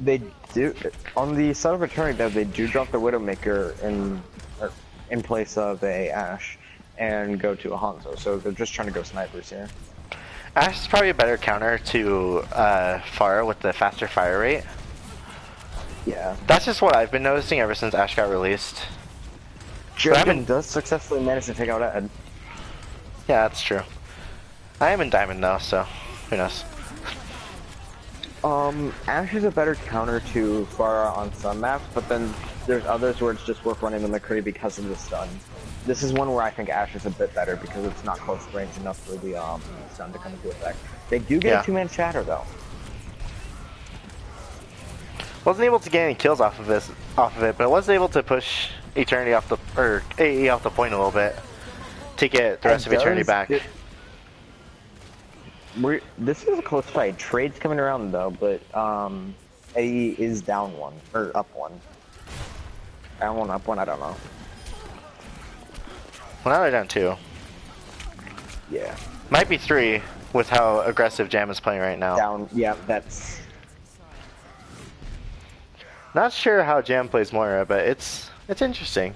They do on the side of Eternity though. They do drop the Widowmaker in place of a Ashe and go to a Hanzo. So they're just trying to go snipers here. Ashe is probably a better counter to Pharah with the faster fire rate. Yeah. That's just what I've been noticing ever since Ashe got released. Dragon does successfully manage to take out Ed. Yeah, that's true. I am in Diamond though, so who knows. Ashe is a better counter to Pharah on some maps, but then there's others where it's just worth running the McCree because of the stun. This is one where I think Ashe is a bit better because it's not close range enough for the stun to come into effect. They do get a two-man shatter though. Wasn't able to get any kills off of it, but I was able to push Eternity off the AE off the point a little bit to get the rest of Eternity back. This is a close fight. Trade's coming around though, but AE is down one or up one. Down one, up one. I don't know. Well, now they're down two. Yeah. Might be three with how aggressive Jam is playing right now. Down. Yeah, that's. Not sure how Jam plays Moira, but it's interesting.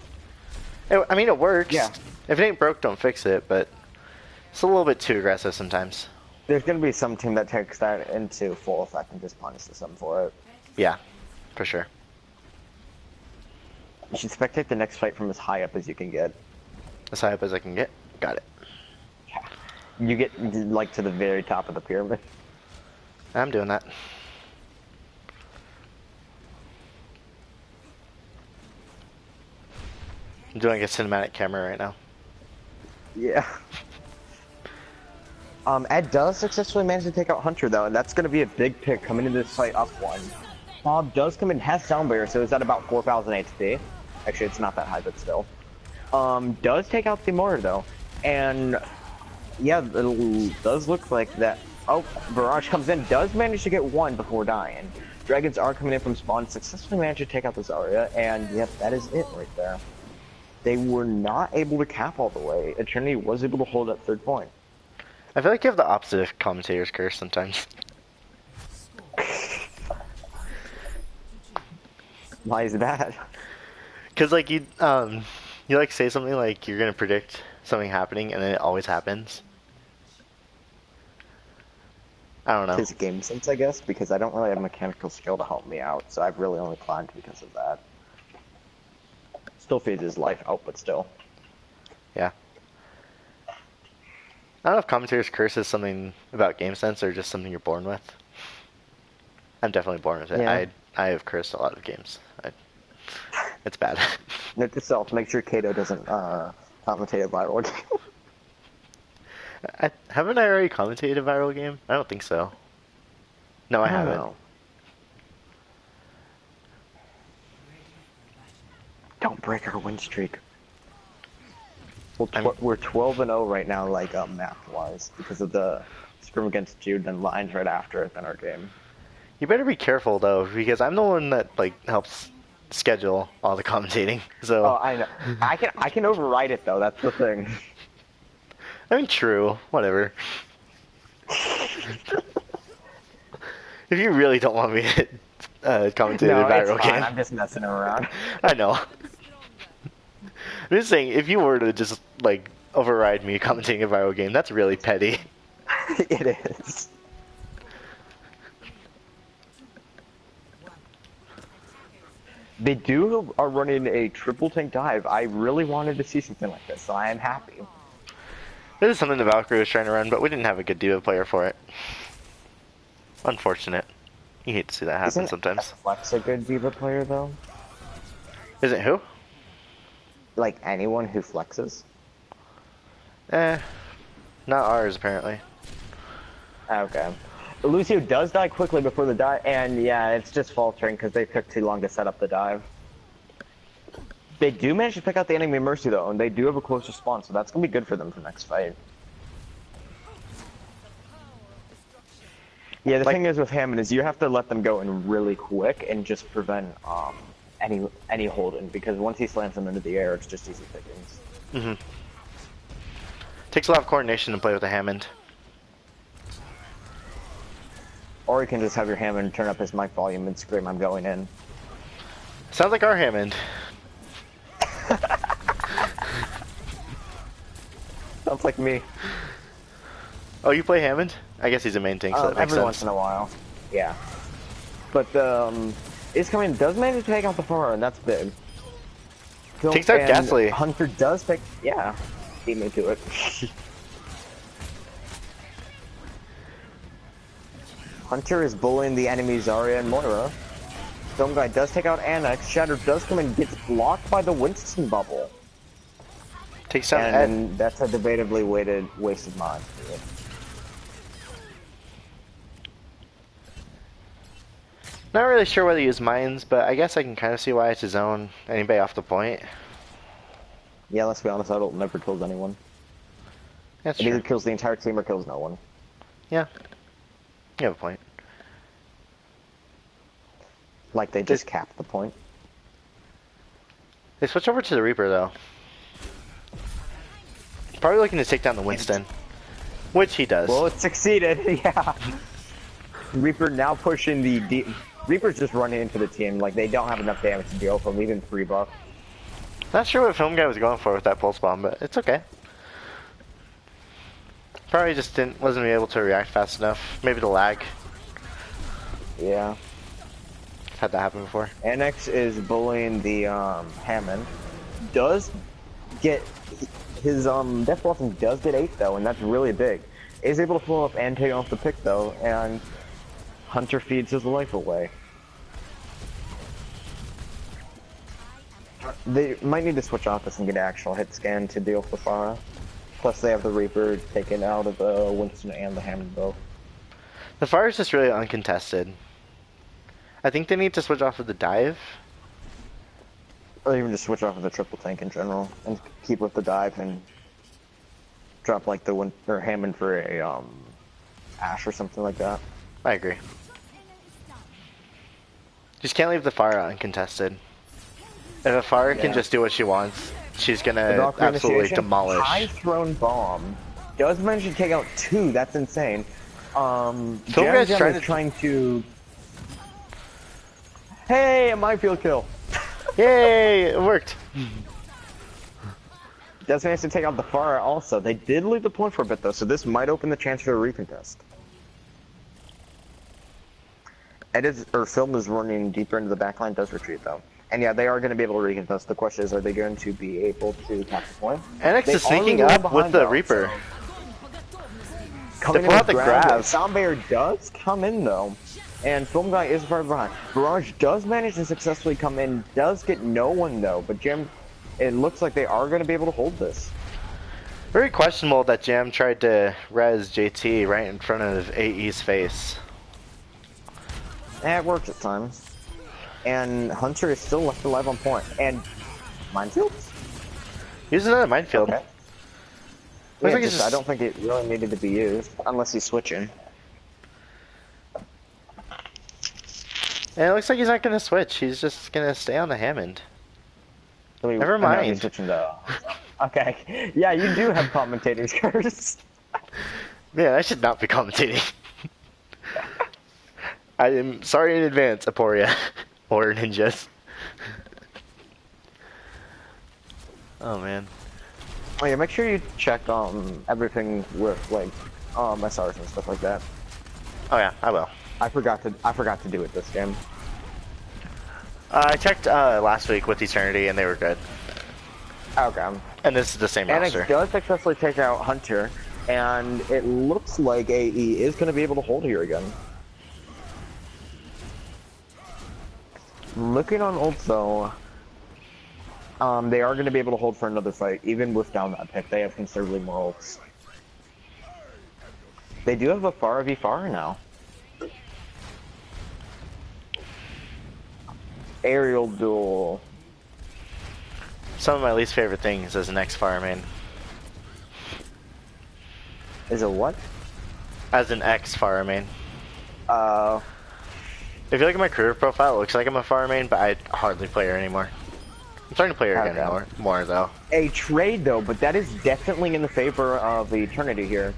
I mean, it works. Yeah. If it ain't broke, don't fix it. But it's a little bit too aggressive sometimes. There's gonna be some team that takes that into full effect and just punishes them for it. Yeah, for sure. You should spectate the next fight from as high up as you can get. As high up as I can get. Got it. Yeah. You get like to the very top of the pyramid. I'm doing that. I'm doing a cinematic camera right now. Yeah. Ed does successfully manage to take out Hunter though, and that's going to be a big pick coming into this fight up one. Bob does come in, has Sound Barrier, so it's at about 4,000 HP. Actually, it's not that high, but still. Does take out the Moira though, and yeah, it does look like that. Oh, Barrage comes in, does manage to get one before dying. Dragons are coming in from spawn, successfully managed to take out the Zarya, and yep, that is it right there. They were not able to cap all the way. Eternity was able to hold that third point. I feel like you have the opposite of commentator's curse sometimes. Why is that? Because like you like say something like you're gonna predict something happening, and then it always happens. I don't know. It's game sense, I guess, because I don't really have mechanical skill to help me out, so I've really only climbed because of that. Still fades his life out, but still. Yeah. I don't know if commentator's curse is something about game sense or just something you're born with. I'm definitely born with it. Yeah. I have cursed a lot of games. It's bad. Note to self, make sure Kato doesn't commentate a viral game. Haven't I already commentated a viral game? I don't think so. No, I haven't. Know. Don't break our win streak. We're 12-0 right now, like map-wise, because of the scrim against Jude and lines right after it in our game. You better be careful though, because I'm the one that like helps schedule all the commentating. So. Oh, I know. I can override it though. That's the thing. I mean, true. Whatever. If you really don't want me to commentate a viral it's game, fine. I'm just messing around. I know. I'm just saying, if you were to just like override me commentating a viral game, that's really petty. It is. They are running a triple tank dive. I really wanted to see something like this, so I am happy. This is something the Valkyrie was trying to run, but we didn't have a good Diva player for it. Unfortunate. You hate to see that happen sometimes. Isn't Flex a good Diva player, though? Is it who? Like anyone who flexes. Not ours apparently. Okay. Lucio does die quickly before the dive, and yeah, it's just faltering because they took too long to set up the dive. They do manage to pick out the enemy Mercy though, and they do have a closer spawn, so that's gonna be good for them for next fight. Yeah, the thing is with Hammond is you have to let them go in really quick and just prevent any hold-in, because once he slams them into the air, it's just easy pickings. Mm-hmm. Takes a lot of coordination to play with a Hammond. Or you can just have your Hammond turn up his mic volume and scream, "I'm going in." Sounds like our Hammond. Sounds like me. Oh, you play Hammond? I guess he's a main tank, so that makes every sense. once in a while. Yeah. But Is coming does manage to take out the Pharah, and that's big. Takes out Ghastly. Hunter does take, yeah, beat me to it. Hunter is bullying the enemy Zarya and Moira. Film Guy does take out Annex. Shatter does come and gets blocked by the Winston bubble. Takes out and that's a debatably wasted mod. Not really sure whether he use mines, but I guess I can kind of see why it's his own. Anybody off the point? Yeah, let's be honest, Adult never kills anyone. That's it true. either kills the entire team or kills no one. Yeah. You have a point. Like they just capped the point. They switch over to the Reaper though. Probably looking to take down the Winston. Which he does. Well, it succeeded, yeah. Reaper now pushing the Reaper's just running into the team, like they don't have enough damage to deal with, leaving 3 buff. Not sure what Film Guy was going for with that pulse bomb, but it's okay. Probably just wasn't able to react fast enough. Maybe the lag. Yeah. Had that happen before. Annex is bullying the Hammond. Does get his Death Blossom does get 8 though, and that's really big. Is able to pull up and take off the pick though, and Hunter feeds his life away. They might need to switch off this and get an actual hit scan to deal with the Pharah. Plus they have the Reaper taken out of the Winston and the Hammond both. The fire is just really uncontested. I think they need to switch off of the dive. Or even just switch off of the triple tank in general and keep with the dive and drop like the Hammond for a Ash or something like that. I agree. Just can't leave the fire uncontested. If a fire can just do what she wants, she's gonna absolutely demolish. High thrown bomb does manage to take out 2. That's insane. Jam is trying to. Hey, a minefield kill. Yay! It worked. Does manage to take out the Pharah also. They did leave the point for a bit though, so this might open the chance for a recontest. Film is running deeper into the backline, does retreat though. And yeah, they are going to be able to recontest. The question is, are they going to be able to tap the point? Annex is sneaking up with the Reaper. Coming in with the grab. Soundbear does come in though. And Film Guy is far behind. Barrage does manage to successfully come in, does get no one though, but Jam, it looks like they are going to be able to hold this. Very questionable that Jam tried to res JT right in front of AE's face. It works at times. And Hunter is still left alive on point. And minefields? Use another minefield. Okay. Yeah, I don't think it really needed to be used, unless he's switching. And it looks like he's not going to switch. He's just going to stay on the Hammond. Never mind. He's switching to... Okay. Yeah, you do have commentator's curse. Man, I should not be commentating. I am sorry in advance, Aporia. Or ninjas. Oh man. Oh yeah, make sure you check everything with like SRs and stuff like that. Oh yeah, I will. I forgot to do it this game. I checked last week with Eternity and they were good. Okay. And this is the same roster. And it does successfully take out Hunter, and it looks like AE is going to be able to hold here again. Looking on ult though, They are going to be able to hold for another fight, even with down that pick. They have considerably more ults. They do have a Pharah v Pharah now. Aerial duel. Some of my least favorite things as an ex-Pharah main. Is it what? As an ex-Pharah main. Uh, If you look at my career profile, it looks like I'm a Pharah main, but I hardly play her anymore. I'm starting to play her again more though. A trade though, but that is definitely in the favor of Eternity here.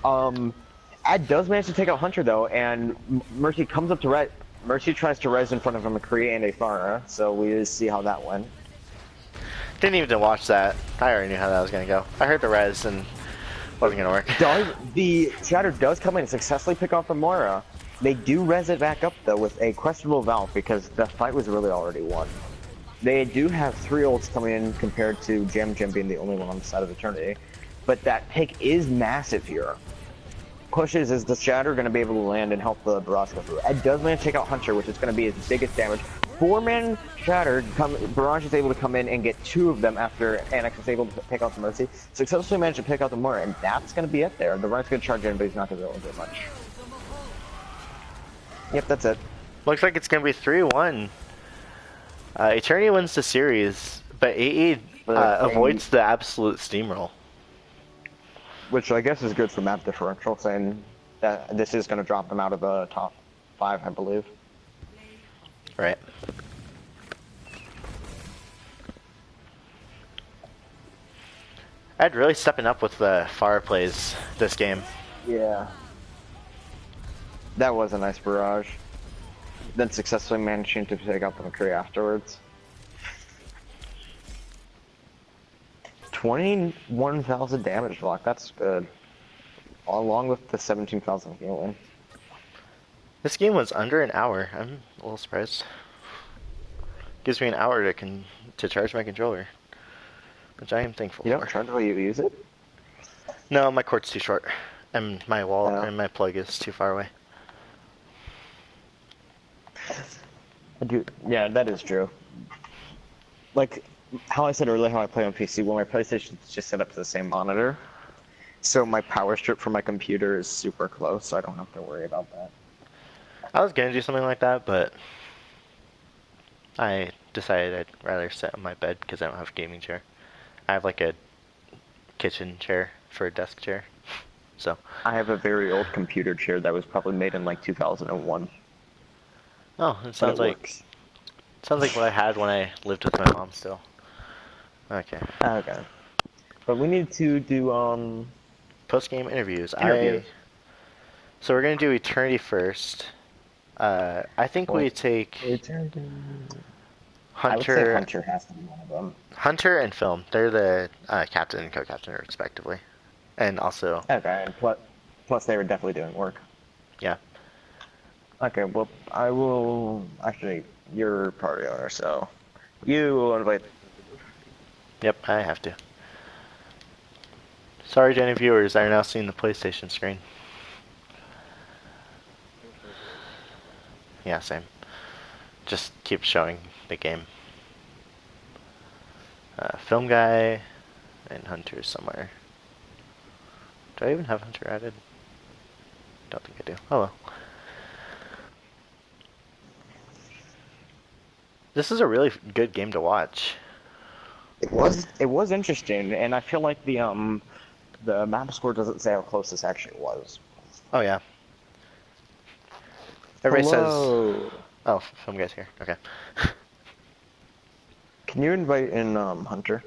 Ad does manage to take out Hunter though, and Mercy comes up to res. Mercy tries to res in front of a McCree and a Pharah, so we just see how that went. Didn't even watch that. I already knew how that was gonna go. I heard the res and wasn't gonna work. The Shatter does come in and successfully pick off the Moira. They do res it back up though with a questionable Valve because the fight was really already won. They do have 3 ults coming in compared to Jam being the only one on the side of Eternity. But that pick is massive here. Pushes is the Shatter going to be able to land and help the Barrage go through. Ed does manage to take out Hunter, which is going to be his biggest damage. 4-man Shatter, Barrage is able to come in and get 2 of them after Annex is able to pick out the Mercy. Successfully managed to pick out the Moira, and that's going to be it there. The run's going to charge in, but he's not going to be able to do much. Yep, that's it. Looks like it's going to be 3-1. Eternity wins the series, but AE avoids the absolute steamroll. Which I guess is good for map differential, saying that this is going to drop them out of the top 5, I believe. Right. Ed really stepping up with the fire plays this game. Yeah. That was a nice barrage. Then successfully managing to take out the McCree afterwards. 21,000 damage block, that's good. Along with the 17,000 healing. This game was under an hour. I'm a little surprised. Gives me an hour to charge my controller, which I am thankful for. You don't charge while you use it? No, my cord's too short, and my wall and my plug is too far away. Yeah, that is true. Like how I said earlier, how I play on PC, well, my PlayStation is just set up to the same monitor, so my power strip for my computer is super close, so I don't have to worry about that. I was gonna do something like that, but I decided I'd rather sit on my bed because I don't have a gaming chair. I have like a kitchen chair for a desk chair, so. I have a very old computer chair that was probably made in like 2001. Oh, it sounds like what I had when I lived with my mom still. Okay. Okay. But we need to do post-game interviews. So we're gonna do Eternity first. I think we take Hunter. I would say Hunter has to be one of them. Hunter and Film. They're the captain and co-captain respectively, and also. Okay, and plus they were definitely doing work. Yeah. Okay, well, I will actually. You're party owner, so you will invite. Yep, I have to. Sorry to any viewers, I are now seeing the PlayStation screen. Yeah, same. Just keep showing the game. Film guy and Hunter somewhere. Do I even have Hunter added? Don't think I do. Oh well. This is a really good game to watch. It was interesting, and I feel like the map score doesn't say how close this actually was. Oh yeah. Everybody Hello. says. Oh, some guys here. Okay. Can you invite in Hunter?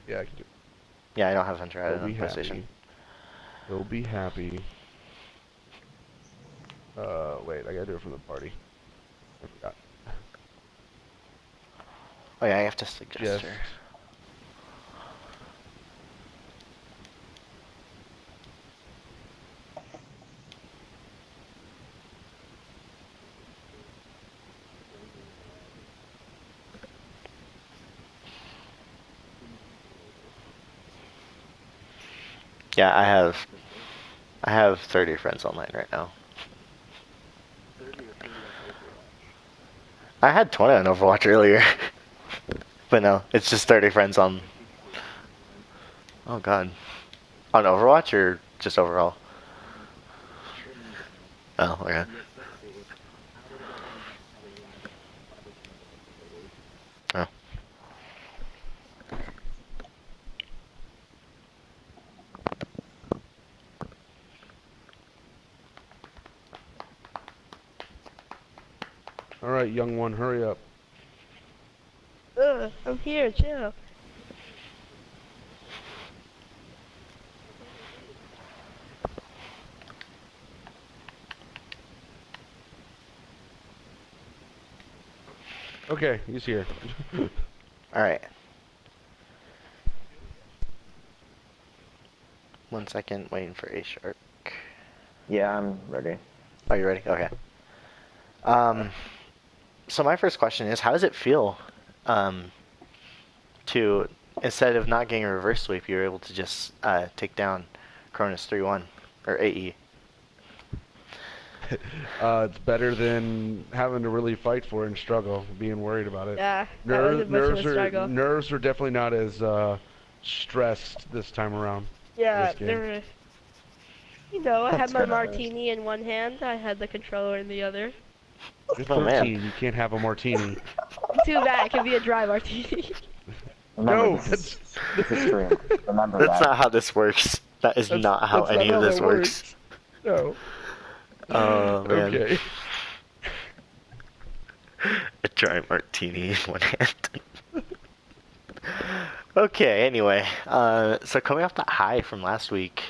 Yeah, I can do. Yeah, I don't have Hunter added on PlayStation. He'll be happy. Wait, I gotta do it from the party. I forgot. Oh yeah, I have to suggest her. Yeah, I have 30 friends online right now. I had 20 on Overwatch earlier. But no, it's just 30 friends on. Oh god, on Overwatch or just overall? Oh, okay. Oh. All right, young one, hurry up. I'm here, chill. Okay, he's here. All right. 1 second, waiting for A Shark. Yeah, I'm ready. Are you ready? Okay. So my first question is, how does it feel, to instead of not getting a reverse sweep, you were able to just take down Cronus 3-1 or AE? It's better than having to really fight for it and struggle, being worried about it. Yeah, that wasn't much of a struggle. Nerves are definitely not as stressed this time around. Yeah, This game. there was. You know, I had That's my good. martini in one hand, I had the controller in the other. You're Oh, 13, man. you can't have a martini. Too bad, it could be a dry martini. Remember, No, this is true. Remember That's that. not how this works. That is not how that's any not of how this that works. No. Oh man. Okay. A dry martini in one hand. Okay, anyway. So coming off that high from last week,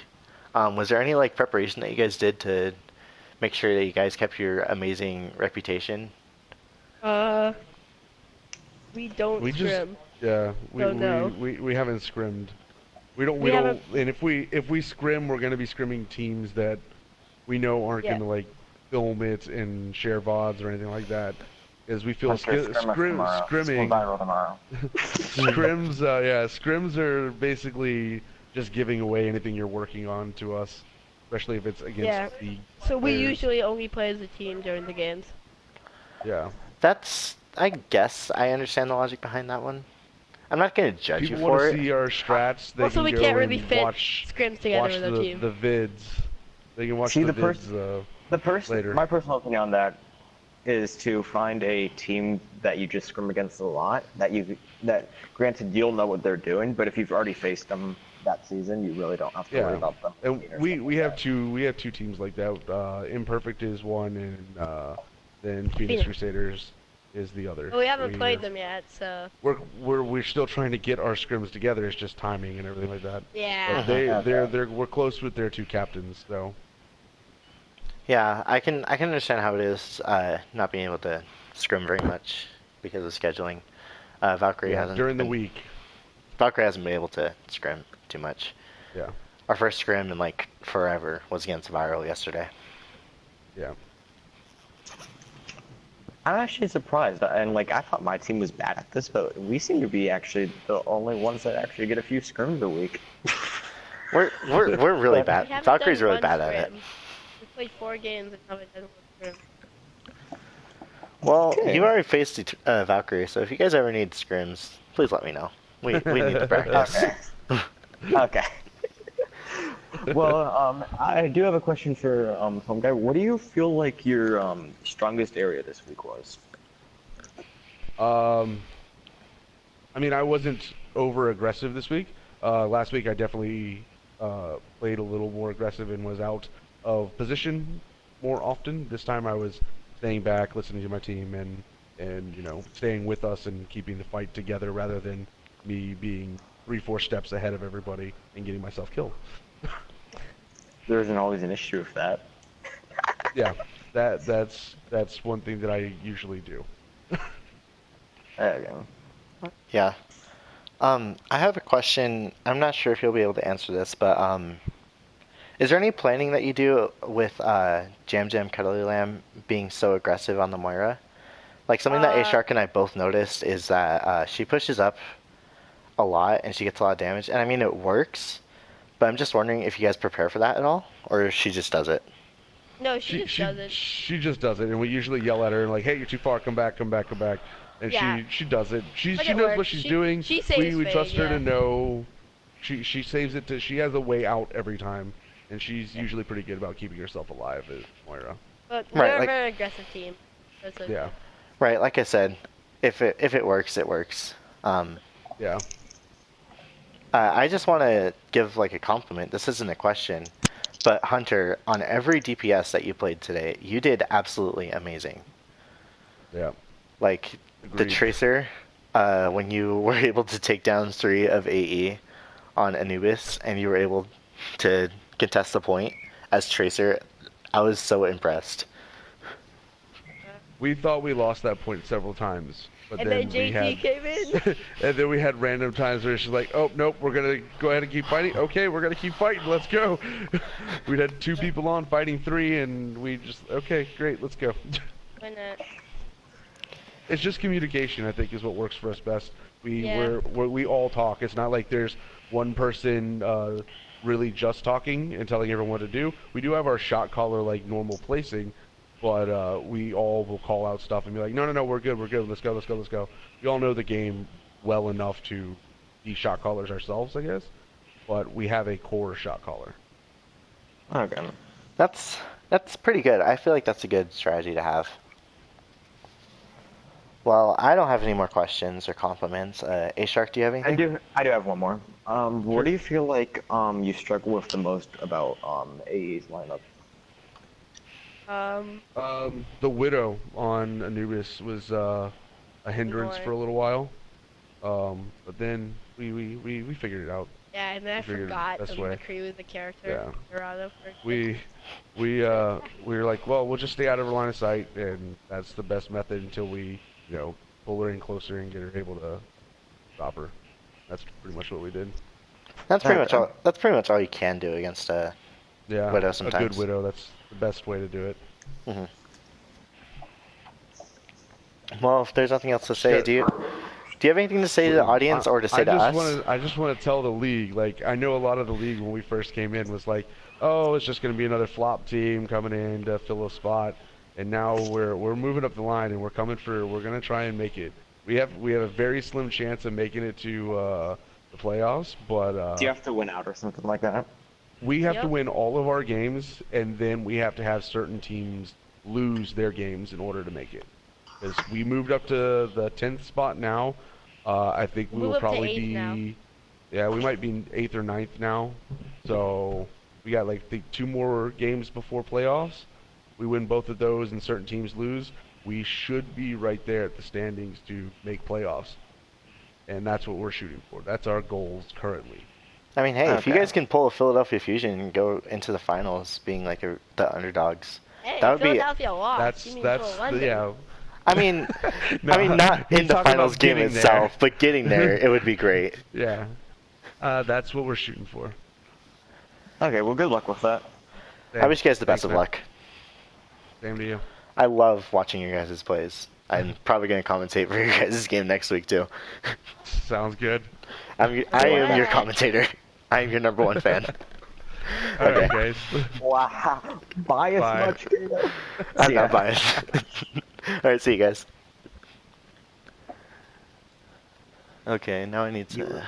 was there any like preparation that you guys did to make sure that you guys kept your amazing reputation? We don't We just scrim. yeah, So no. we haven't scrimmed. We We don't haven't- and if we scrim, we're gonna be scrimming teams that we know aren't Yeah. gonna like film it and share VODs or anything like that. Because we feel Hunter, scrim us tomorrow. scrimming Go viral tomorrow. scrims are basically just giving away anything you're working on to us, especially if it's against Yeah. the So we players. usually only play as a team during the games. Yeah. That's, I guess, I understand the logic behind that one. I'm not gonna judge People you want for to it. see our strats. They Also, can we go can't really and fit watch scrims together watch with our team. the vids. They can watch See, the the vids later. My personal opinion on that is to find a team that you just scrim against a lot. That granted you'll know what they're doing, but if you've already faced them that season, you really don't have to worry about them. And we have that. two teams like that. Imperfect is one, and then Phoenix Phoenix. Crusaders is the other. But we haven't played them yet, so We're still trying to get our scrims together. It's just timing and everything like that. yeah. But we're close with their two captains, so. Yeah, I can understand how it is not being able to scrim very much because of scheduling. Valkyrie Yeah, hasn't during the been- week. Valkyrie hasn't been able to scrim too much. Yeah. Our first scrim in like forever was against Viral yesterday. Yeah. I'm actually surprised, and like I thought my team was bad at this, but we seem to be actually the only ones that actually get a few scrims a week. We're really We bad. haven't Valkyrie's done really one bad at it. scrim. We played 4 games and haven't done one scrim. Well, Okay. you already faced Valkyrie, so if you guys ever need scrims, please let me know. We need to practice. Okay. Okay. Well, I do have a question for Home Guy. What do you feel like your strongest area this week was? I mean, I wasn't over aggressive this week. Last week, I definitely played a little more aggressive and was out of position more often. This time, I was staying back, listening to my team, and you know, staying with us and keeping the fight together rather than me being 3-4 steps ahead of everybody and getting myself killed. There isn't always an issue with that. Yeah, that's one thing that I usually do. There you go. Yeah. I have a question. I'm not sure if you'll be able to answer this, but is there any planning that you do with Jam Jam Cuddly Lamb being so aggressive on the Moira? Like something that A Shark and I both noticed is that she pushes up a lot and she gets a lot of damage, and I mean it works, but I'm just wondering if you guys prepare for that at all, or if she just does it. No, she just does it. She just does it, and we usually yell at her and like, "Hey, you're too far. Come back, come back, come back." and Yeah. she does it. She But it knows what works. she's doing. She saves We trust her yeah. to know. She saves it to. She has a way out every time, and she's usually pretty good about keeping herself alive. Is Moira. But Right, we're a like- very aggressive team. That's okay. Yeah. Right, like I said, if it works, it works. Yeah. I just want to give like a compliment. This isn't a question, but Hunter, on every DPS that you played today, you did absolutely amazing. Yeah. Like the Agreed. Tracer, when you were able to take down 3 of AE on Anubis, and you were able to contest the point as Tracer, I was so impressed. We thought we lost that point several times, but And then then we JT had. came in. And then we had random times where she's like, "Oh nope, we're gonna go ahead and keep fighting." Okay, we're gonna keep fighting. Let's go. We'd had 2 people on fighting 3, and we just okay, great, let's go. Why not? It's just communication, I think, is what works for us best. Yeah. We all talk. It's not like there's one person really just talking and telling everyone what to do. We do have our shot caller like normal placing, but we all will call out stuff and be like, no, we're good, let's go. We all know the game well enough to be shot callers ourselves, I guess. But we have a core shot caller. Okay. That's pretty good. I feel like that's a good strategy to have. Well, I don't have any more questions or compliments. A-Shark, do you have anything? I do have one more. What do you feel like you struggle with the most about AE's lineup? The Widow on Anubis was a hindrance for a little while, but then we figured it out. Yeah, and then I Figured forgot best of way. McCree was the character. Yeah. Dorado for We were like, well, we'll just stay out of her line of sight, and that's the best method until we, pull her in closer and get her able to stop her. That's pretty much what we did. That's pretty much all. That's pretty much all you can do against a Widow A sometimes. good Widow. That's the best way to do it. hmm Well, if there's nothing else to say, Yeah. do you have anything to say to the audience or to say to us? I just want to tell the league, like, I know a lot of the league when we first came in was like, oh, it's just going to be another flop team coming in to fill a spot, and now we're moving up the line and we're going to try and make it. We have a very slim chance of making it to the playoffs, but Do you have to win out or something like that? we have to Yep. win all of our games, and then we have to have certain teams lose their games in order to make it. Because we moved up to the 10th spot now. I think we Move will up to probably 8th be. now. Yeah, we might be 8th or 9th now. So we got like 2 more games before playoffs. We win both of those, and certain teams lose. We should be right there at the standings to make playoffs, and that's what we're shooting for. That's our goals currently. I mean, hey, if you Okay. guys can pull a Philadelphia Fusion and go into the finals, being like the underdogs, Hey, that would be. Philadelphia lost. You mean That's London. yeah. I mean, No, not he's in the talking finals about game getting there. itself, but getting there, it would be great. Yeah, that's what we're shooting for. Okay, well, good luck with that. I wish you guys the best Thanks, of man. luck. Same to you. I love watching your guys' plays. I'm probably going to commentate for your guys' game next week too. Sounds good. I am your commentator. I am your #1 fan. All right, Okay. guys. Wow, bias Bye. much. I'm Yeah. not biased. All right, see you guys. Okay, now I need to.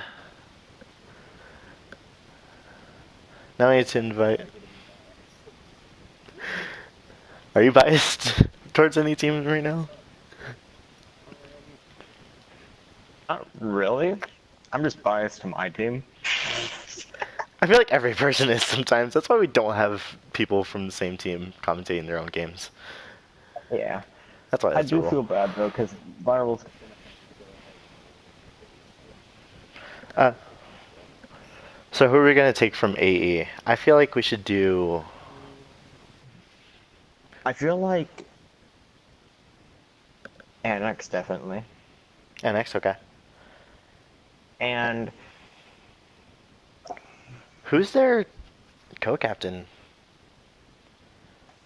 Now I need to invite. Are you biased towards any team right now? Not really. I'm just biased to my team. I feel like every person is sometimes. That's why we don't have people from the same team commentating their own games. Yeah. That's why I that's the do rule. feel bad though, because virals. So who are we gonna take from AE? I feel like we should do. I feel like Annex definitely, NX, okay. and Who's their co-captain?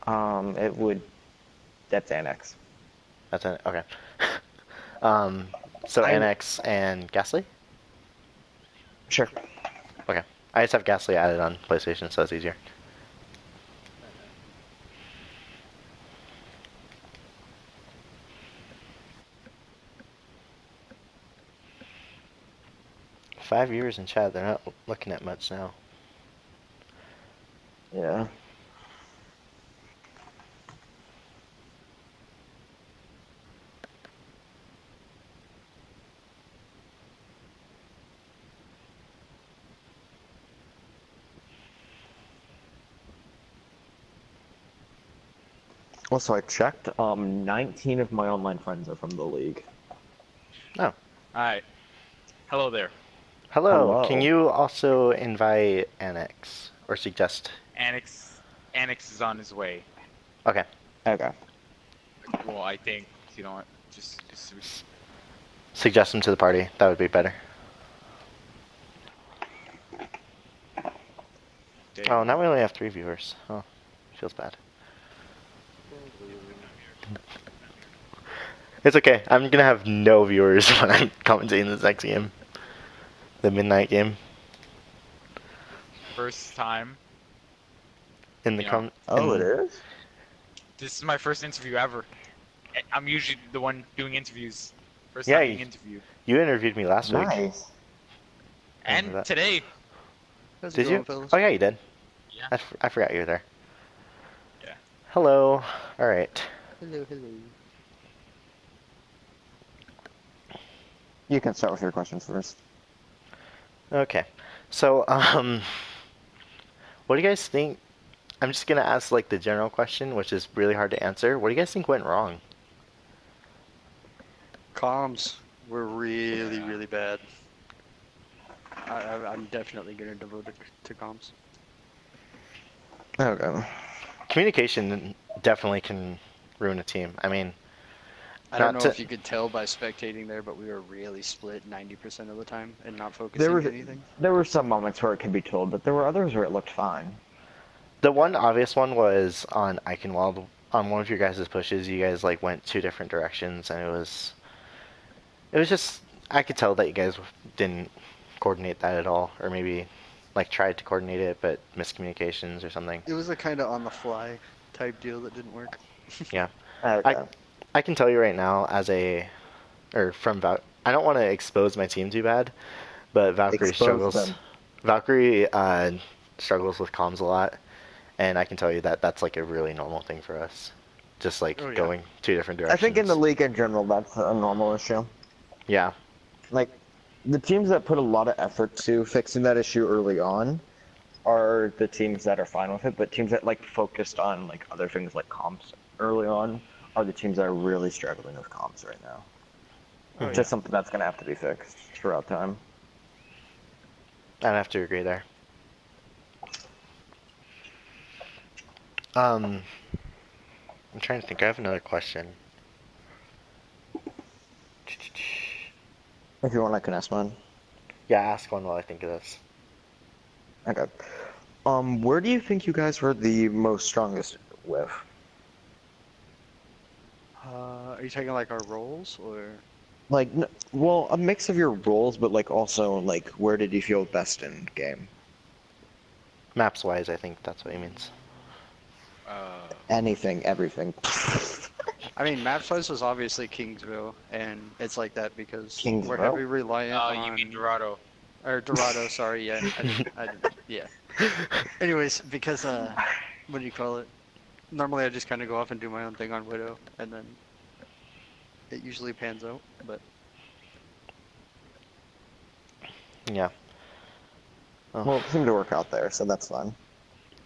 it would. That's Annex. That's an okay. So NX and Ghastly? Sure. Okay. I just have Ghastly added on PlayStation, so it's easier. 5 viewers in chat. They're not looking at much now. Yeah. Also, I checked. 19 of my online friends are from the league. Oh. Alright. Hello there. Hello. Hello. Can you also invite Annex or suggest? Annex is on his way. Okay. Okay. Well, I think, you know what, just Suggest him to the party. That would be better. Oh, now we only have 3 viewers. Oh, feels bad. It's okay. I'm gonna have no viewers when I'm commentating this next game. The midnight game. first time. In the Oh, it is? This is my first interview ever. I'm usually the one doing interviews. First Yeah, time being interviewed. You interviewed me last week. Nice. And today. How's it Did going, you? fellas? Oh yeah, you did. Yeah. I forgot you were there. Yeah. Hello. All right. Hello, hello. You can start with your questions first. Okay. So, what do you guys think? I'm just gonna ask like the general question, which is really hard to answer. What do you guys think went wrong? Comms were really, really bad. I'm definitely gonna devote it to comms. Okay. Communication definitely can ruin a team. I mean, I don't know Not to- if you could tell by spectating there, but we were really split 90% of the time and not focusing on anything. There were some moments where it could be told, but there were others where it looked fine. the one obvious one was on Eichenwald. On one of your guys' pushes, you guys like went 2 different directions, and it was just I could tell that you guys didn't coordinate that at all, or maybe like tried to coordinate it but miscommunications or something. It was a kind of on the fly type deal that didn't work. Yeah. Okay. I can tell you right now, I don't want to expose my team too bad, but Valkyrie Expose them. Valkyrie struggles with comms a lot, and I can tell you that that's like a really normal thing for us, just like Oh, yeah. going 2 different I directions. think in the league in general, that's a normal issue. Yeah. Like, the teams that put a lot of effort to fixing that issue early on are the teams that are fine with it, but teams that like focused on like other things like comps early on are the teams that are really struggling with comps right now. Oh, Just something that's gonna have to be fixed throughout time. I'd have to agree there. I'm trying to think. I have another question. If you want, I can ask mine. Yeah, ask one while I think of this. Okay. Where do you think you guys were the most strongest with? Are you taking like our roles or? Like, well, a mix of your roles, but like also like where did you feel best in game? Maps wise, I think that's what he means. Anything, everything. I mean, map size was obviously Kingsville, and it's like that because Kingsville? we're heavily reliant on. You mean Dorado? Or Dorado, sorry, yeah. Yeah. Anyways, because, what do you call it? Normally I just kind of go off and do my own thing on Widow, and then it usually pans out, but... Yeah. Oh, Well, it seemed to work out there, so that's fine. I'm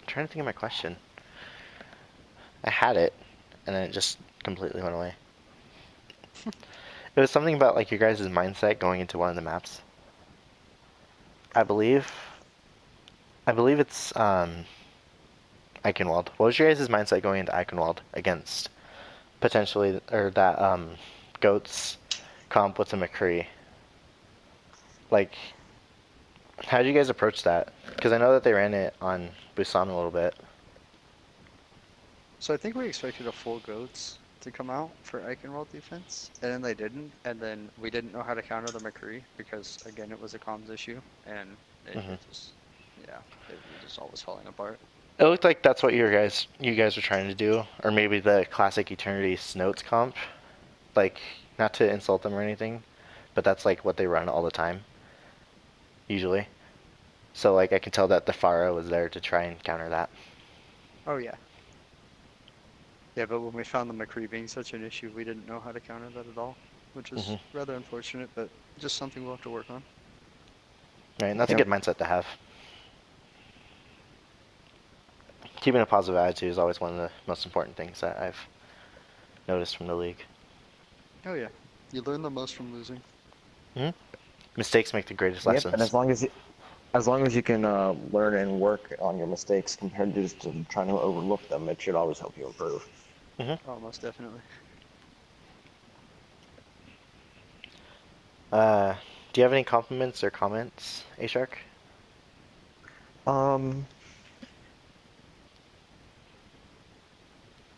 trying to think of my question. I had it, and then it just completely went away. It was something about like your guys' mindset going into one of the maps. I believe it's Eichenwald. What was your guys' mindset going into Eichenwald against potentially or that Goats comp with a McCree? Like, how did you guys approach that? Because I know that they ran it on Busan a little bit. So I think we expected a full Goats to come out for Eichenwald defense, and then they didn't, and then we didn't know how to counter the McCree, because, again, it was a comms issue, and it just, yeah, it was just always falling apart. It looked like that's what you guys were trying to do, or maybe the classic Eternity Snoats comp. Like, not to insult them or anything, but that's like what they run all the time. usually. So like I can tell that the Pharah was there to try and counter that. Oh yeah. Yeah, but when we found the McCree being such an issue, we didn't know how to counter that at all, which is rather unfortunate, but just something we'll have to work on. Right, and that's a Yep. good mindset to have. Keeping a positive attitude is always one of the most important things that I've noticed from the league. Oh yeah. You learn the most from losing. Mistakes make the greatest Yep, and lessons. as long as you can learn and work on your mistakes compared to just trying to overlook them, it should always help you improve. Oh, most definitely. Do you have any compliments or comments, A Shark? Um,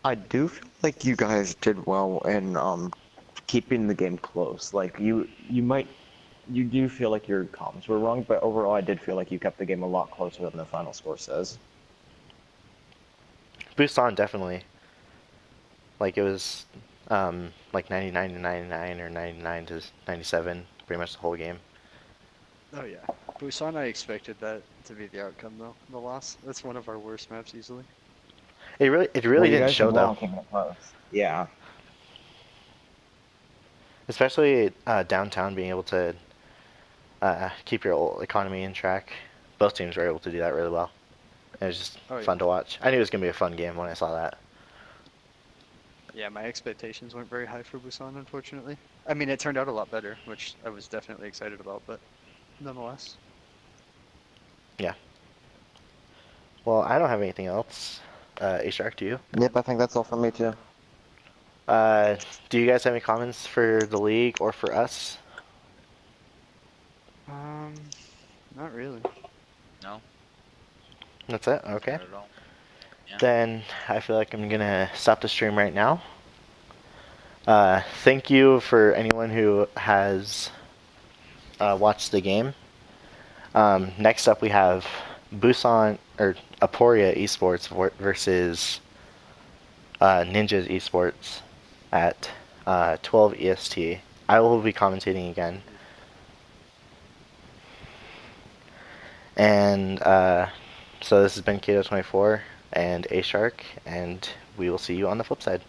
I do feel like you guys did well in keeping the game close. Like you do feel like your comms were wrong, but overall I did feel like you kept the game a lot closer than the final score says. Busan definitely. Like it was like 99 to 99 or 99 to 97, pretty much the whole game. Oh yeah. Busan, I expected that to be the outcome though. The loss. That's one of our worst maps easily. It really Well, you didn't guys did show well though. in keeping it close. Yeah. Especially downtown being able to keep your economy in track. Both teams were able to do that really well. It was just Oh fun yeah. to watch. I knew it was gonna be a fun game when I saw that. Yeah, my expectations weren't very high for Busan, unfortunately. I mean, it turned out a lot better, which I was definitely excited about, but nonetheless. Yeah. Well, I don't have anything else. A Shark, do you? Yep, I think that's all from me too. Uh, do you guys have any comments for the league or for us? Um, Not really. No, That's it? Okay. not at all. Yeah. Then I feel like I'm gonna stop the stream right now. Thank you for anyone who has watched the game. Next up, we have Busan or Aporia Esports versus Ninjas Esports at 12 EST. I will be commentating again. And so this has been Kato24 and A Shark, and we will see you on the flip side.